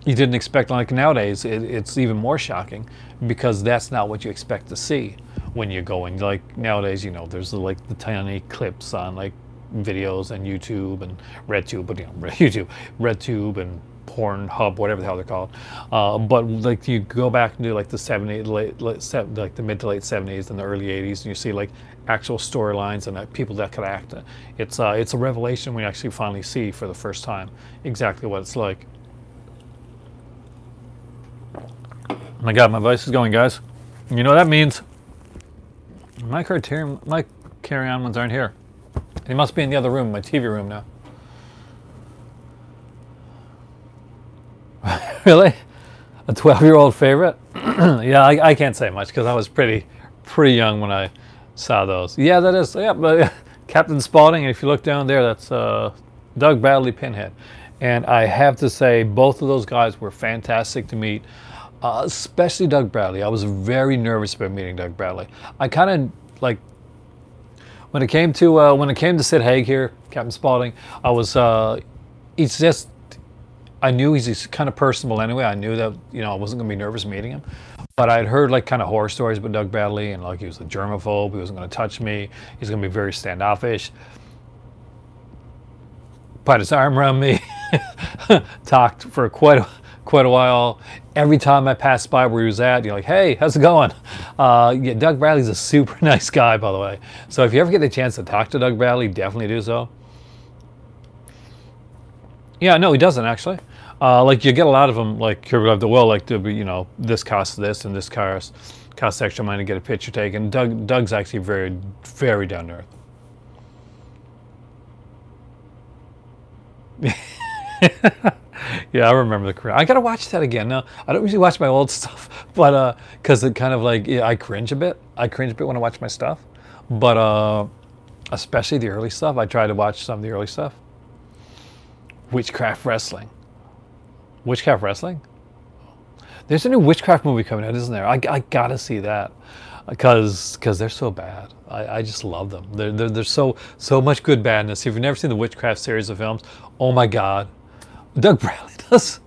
you didn't expect, like nowadays it's even more shocking, because that's not what you expect to see when you're going, like nowadays, there's like the tiny clips on like videos and YouTube and RedTube, but YouTube, RedTube and Pornhub, whatever the hell they're called, but like you go back and do like the like the mid to late 70s and the early 80s, and you see like actual storylines and people that could act. It's a revelation when you actually finally see for the first time exactly what it's like. Oh my God, my voice is going, guys. You know what that means? My carry-on ones aren't here. They must be in the other room, my TV room now. Really? A 12-year-old favorite? Yeah, I can't say much because I was pretty young when I saw those. Yeah, that is. Yeah, but Captain Spaulding. If you look down there, that's Doug Bradley, Pinhead. And I have to say, both of those guys were fantastic to meet. Especially Doug Bradley. I was very nervous about meeting Doug Bradley. I kind of like when it came to Sid Haig here, Captain Spaulding. I was he's just. I knew he's kind of personable anyway. I knew that, I wasn't going to be nervous meeting him. But I'd heard like kind of horror stories about Doug Bradley, and like he was a germaphobe, he wasn't going to touch me, he's going to be very standoffish. Put his arm around me, talked for quite a while. Every time I passed by where he was at, you're like, hey, how's it going? Yeah, Doug Bradley's a super nice guy, by the way. So if you ever get the chance to talk to Doug Bradley, definitely do so. Yeah, no, he doesn't actually. Like you get a lot of them, like Curb Love the Will, like to be, this costs this and this costs Costs extra money to get a picture taken. Doug's actually very, very down to earth. Yeah, I remember the Criterion. I gotta watch that again. No, I don't usually watch my old stuff, but because it kind of like, yeah, I cringe a bit. I cringe a bit when I watch my stuff, but especially the early stuff. I try to watch some of the early stuff. Witchcraft Wrestling. Witchcraft Wrestling? There's a new Witchcraft movie coming out, isn't there? I gotta see that because they're so bad. I just love them. There's so much good badness. If you've never seen the Witchcraft series of films, oh my God. Doug Bradley does.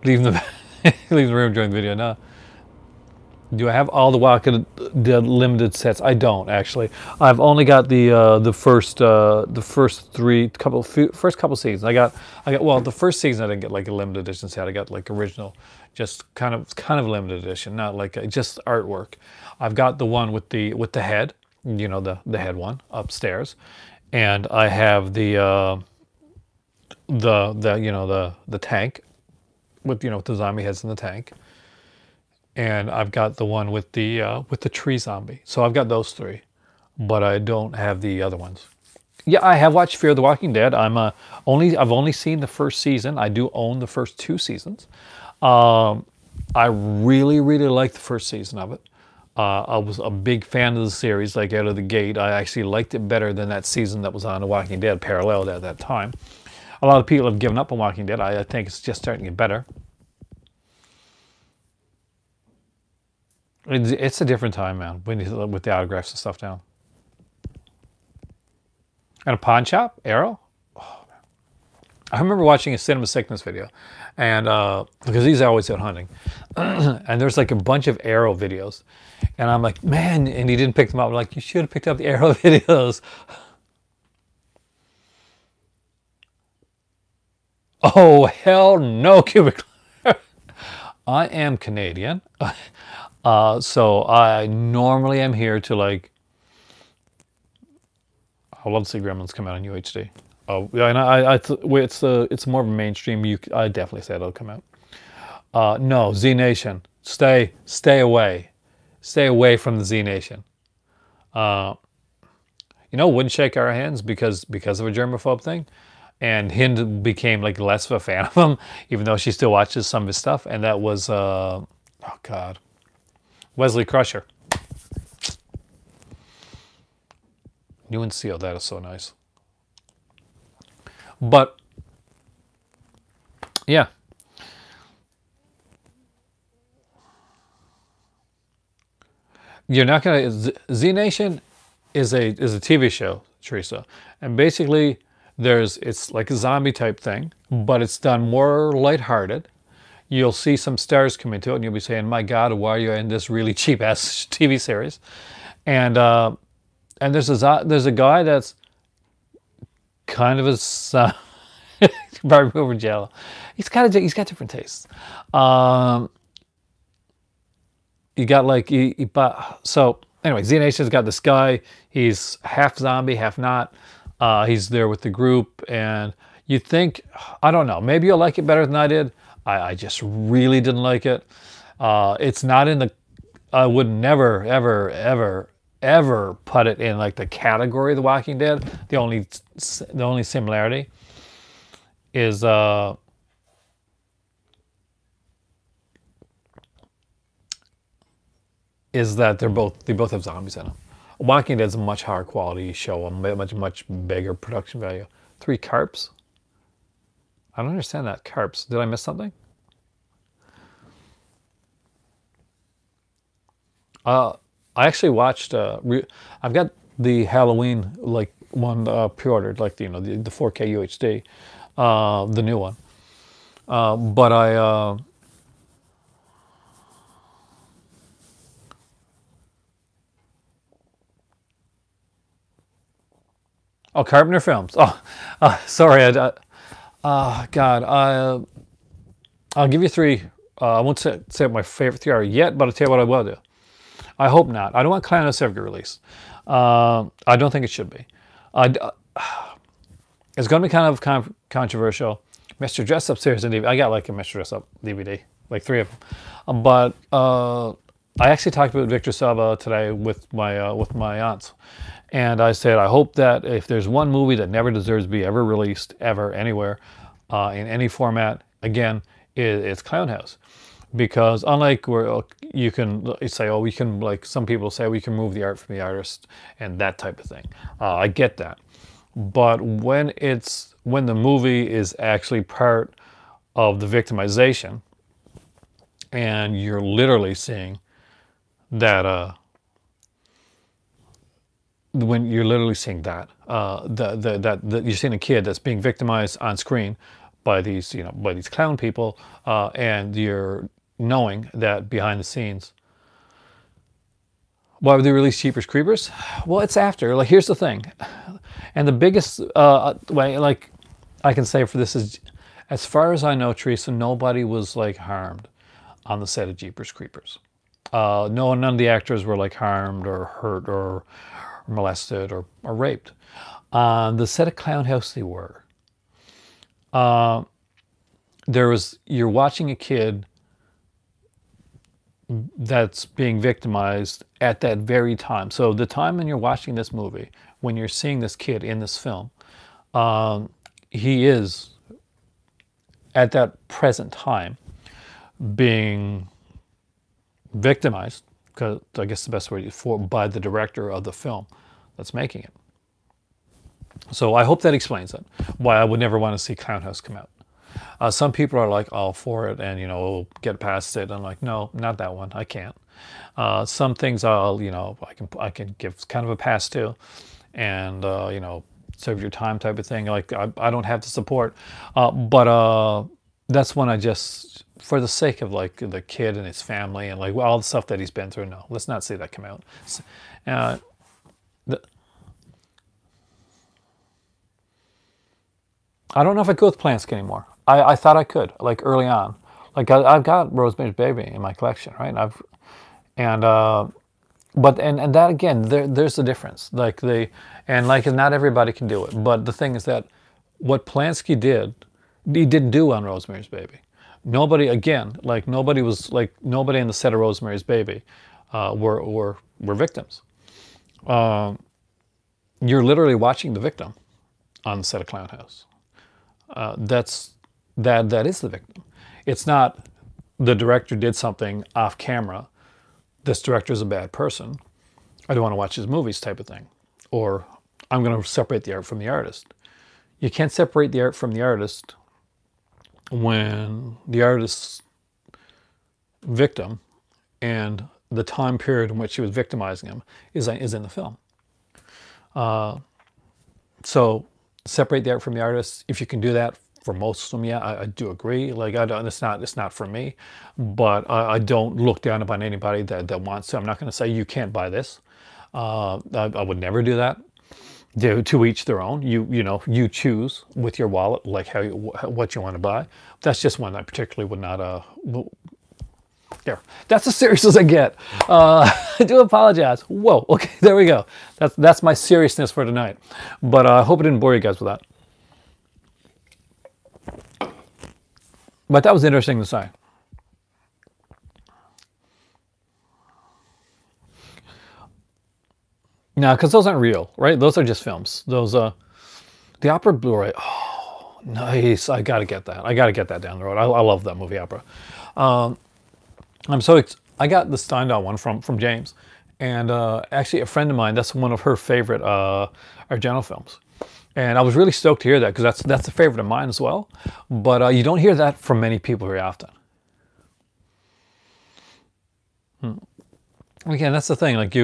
Leaving the room during the video. No. Do I have all the Walking Dead limited sets? I don't actually. I've only got the first couple seasons. I got well, the first season I didn't get like a limited edition set. I got like original, just kind of limited edition, not like just artwork. I've got the one with the head, you know, the head one upstairs, and I have the you know the tank with, you know, with the zombie heads in the tank. And I've got the one with the tree zombie. So I've got those three, but I don't have the other ones. Yeah, I have watched Fear the Walking Dead. I've only seen the first season. I do own the first 2 seasons. I really like the first season of it. I was a big fan of the series, like out of the gate. I actually liked it better than that season that was on The Walking Dead, paralleled at that time. A lot of people have given up on Walking Dead. I think it's just starting to get better. It's a different time, man, when you, with the autographs and stuff down. And a pawn shop, Arrow. Oh, man. I remember watching a Cinema Sickness video, and because he's always out hunting, and there's like a bunch of Arrow videos, and I'm like, man, and he didn't pick them up. I'm like, you should have picked up the Arrow videos. Oh hell no, Cubic. I am Canadian. So I normally am here to like. I love to see Gremlins come out on UHD. Oh yeah, and it's more of a mainstream. I definitely say it'll come out. No, Z Nation, stay away from the Z Nation. You know, wouldn't shake our hands because of a germaphobe thing, and Hind became like less of a fan of him, even though she still watches some of his stuff, and that was oh God. Wesley Crusher. New and sealed. That is so nice. But yeah, you're not gonna. Z Nation is a TV show, Teresa, and basically it's like a zombie type thing, but it's done more lighthearted. You'll see some stars come into it, and you'll be saying, "My God, why are you in this really cheap ass TV series?" And there's a guy that's kind of a Barbie over Jello. He's got different tastes. You got like so anyway, Z Nation's got this guy. He's half zombie, half not. He's there with the group, and you think, I don't know, maybe you'll like it better than I did. I just really didn't like it. It's not in the, I would never, ever put it in like the category of The Walking Dead. The only similarity is that they both have zombies in them. Walking Dead's a much higher quality show, a much bigger production value. 3 carps? I don't understand that. Carps. Did I miss something? I actually watched. I've got the Halloween like one pre-ordered, like the 4K UHD, the new one. But I. Oh, Carpenter Films. Oh, sorry. God. I'll give you 3. I won't say what my favorite 3 are yet, but I'll tell you what I will do. I hope not. I don't want Clan of Sev to get released. I don't think it should be. It's going to be kind of controversial. Mr. Dress Up series and DVD. I got like a Mr. Dress Up DVD. like 3 of them. But I actually talked about Victor Salva today with my aunts, and I said I hope that if there's one movie that never deserves to be ever released ever anywhere in any format again, it's Clown House. Because unlike where you can say, oh, we can, like some people say, we can remove the art from the artist and that type of thing. I get that. But when the movie is actually part of the victimization and you're literally seeing that, when you're literally seeing that, that you're seeing a kid that's being victimized on screen by these, by these clown people, and you're knowing that behind the scenes. Why would they release Jeepers Creepers? Well, it's after. Like, here's the thing, and the biggest way, like, I can say for this is, as far as I know, Teresa, nobody was like harmed on the set of Jeepers Creepers. No, none of the actors were like harmed or hurt or molested or raped. On the set of Clown House, they were. You're watching a kid that's being victimized at that very time. So the time when you're watching this movie, when you're seeing this kid in this film, he is at that present time being victimized, because I guess the best way by the director of the film that's making it. So I hope that explains it, why I would never want to see Clown House come out. Some people are like all for it and, get past it. I'm like, no, not that one. I can't. Some things I can give kind of a pass to, and, serve your time type of thing. Like, I don't have the support, but that's when I just, for the sake of like the kid and his family and like all the stuff that he's been through, no, let's not see that come out. I don't know if I go with Polanski anymore. I thought I could, like early on. Like I've got Rosemary's Baby in my collection, right? But that again, there's a difference. Like not everybody can do it. But the thing is that what Polanski did, he didn't do on Rosemary's Baby. Nobody in the set of Rosemary's Baby were victims. You're literally watching the victim on the set of Clown House. That is the victim. It's not the director did something off camera. This director is a bad person. I don't want to watch his movies type of thing. Or I'm going to separate the art from the artist. You can't separate the art from the artist when the artist's victim and the time period in which she was victimizing him is in the film. So separate the art from the artist. If you can do that for most of them, yeah, I do agree. Like it's not for me, but I don't look down upon anybody that wants to. I'm not going to say you can't buy this. I would never do that. To each their own. You choose with your wallet like what you want to buy. That's just one I particularly would not. There, that's as serious as I get. I do apologize. Whoa, okay, there we go. That's my seriousness for tonight. But I hope it didn't bore you guys with that. But that was interesting to say. No, because those aren't real, right? Those are just films. Those, the Opera Blu-ray. Oh, nice! I gotta get that. I gotta get that down the road. I love that movie Opera. I got the Stendhal one from James, and actually a friend of mine. That's one of her favorite Argento films, and I was really stoked to hear that because that's a favorite of mine as well. But you don't hear that from many people very often. Again, that's the thing. Like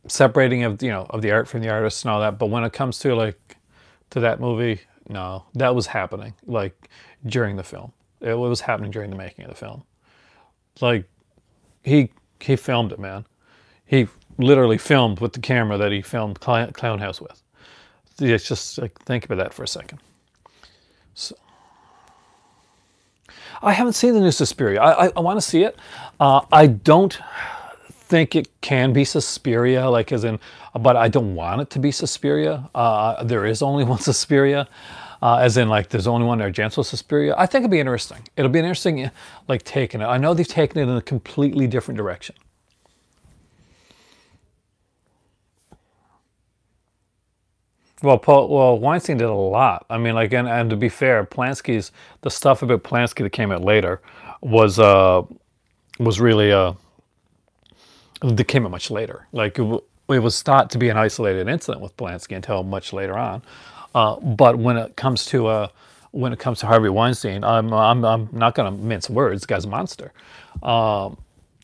separating of the art from the artist and all that, but when it comes to that movie, no, that was happening like during the film. It was happening during the making of the film. Like he filmed it, man. He literally filmed with the camera that he filmed Clown House with. It's just like, think about that for a second. So, I haven't seen the new Suspiria. I want to see it. I don't think it can be Suspiria, but I don't want it to be Suspiria. There is only one Suspiria. as in like there's only one Argento Suspiria. I think it'd be interesting. It'll be an interesting like taking it. I know they've taken it in a completely different direction. Well, Weinstein did a lot. I mean, like, and to be fair, the stuff about Polanski that came out later was really that came out much later. Like it was thought to be an isolated incident with Polanski until much later on. But when it comes to Harvey Weinstein, I'm not going to mince words. The guy's a monster.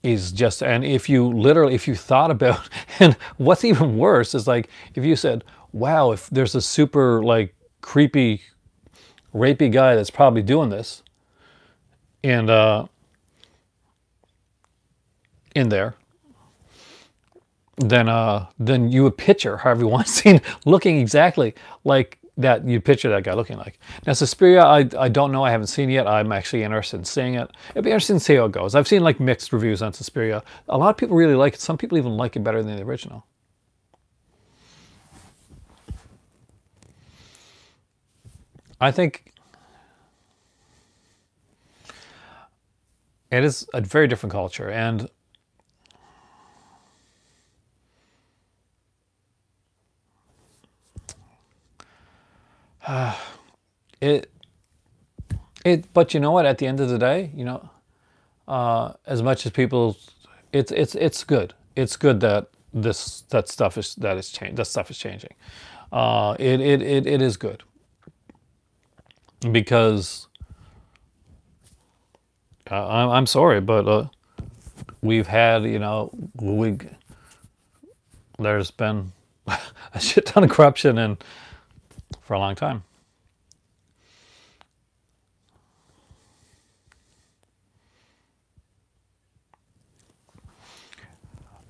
He's just, and if you thought about, and what's even worse is like if you said, wow, if there's a super like creepy, rapey guy that's probably doing this, and in there, then you would picture Harvey Weinstein looking exactly like that. You'd picture that guy looking like. Now Suspiria, I don't know. I haven't seen it yet. I'm actually interested in seeing it. It'd be interesting to see how it goes. I've seen like mixed reviews on Suspiria. A lot of people really like it. Some people even like it better than the original. I think it is a very different culture, and but you know what, at the end of the day, you know, as much as people, it's good. It's good that that stuff is changing. It is good because I'm sorry, but we've had, you know, there's been a shit ton of corruption and for a long time.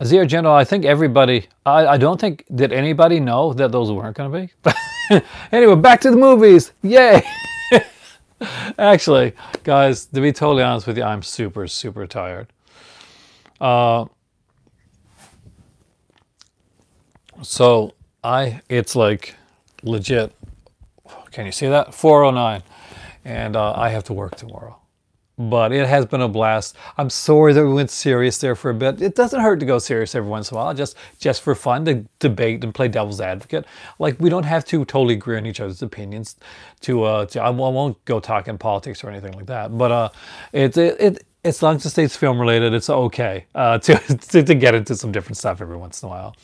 Zero General, I think everybody, I don't think, did anybody know that those weren't going to be? Anyway, back to the movies. Yay! Actually, guys, to be totally honest with you, I'm super, super tired. So, it's like legit, can you see that? 4:09, and I have to work tomorrow. But it has been a blast. I'm sorry that we went serious there for a bit. It doesn't hurt to go serious every once in a while, just for fun, to debate and play devil's advocate. Like, we don't have to totally agree on each other's opinions. I won't go talking politics or anything like that. But as long as it stays film related, it's okay to get into some different stuff every once in a while.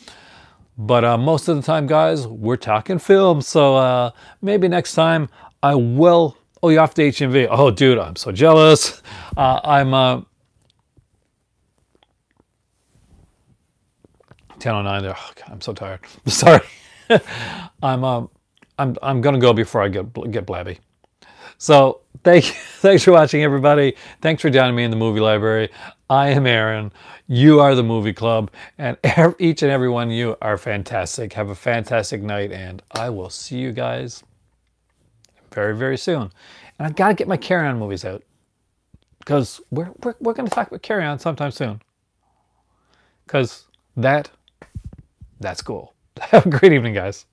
But most of the time, guys, we're talking film. So maybe next time I will. Oh, you're off to HMV. Oh, dude, I'm so jealous. I'm 10:09 there. Oh, God, I'm so tired. Sorry. I'm gonna go before I get blabby. So thanks for watching, everybody. Thanks for joining me in the movie library. I am Aaron. You are the Movie Club, and each and every one of you are fantastic. Have a fantastic night, and I will see you guys very, very soon. And I've got to get my Carry-On movies out, because we're going to talk about Carry-On sometime soon, because that's cool. Have a great evening, guys.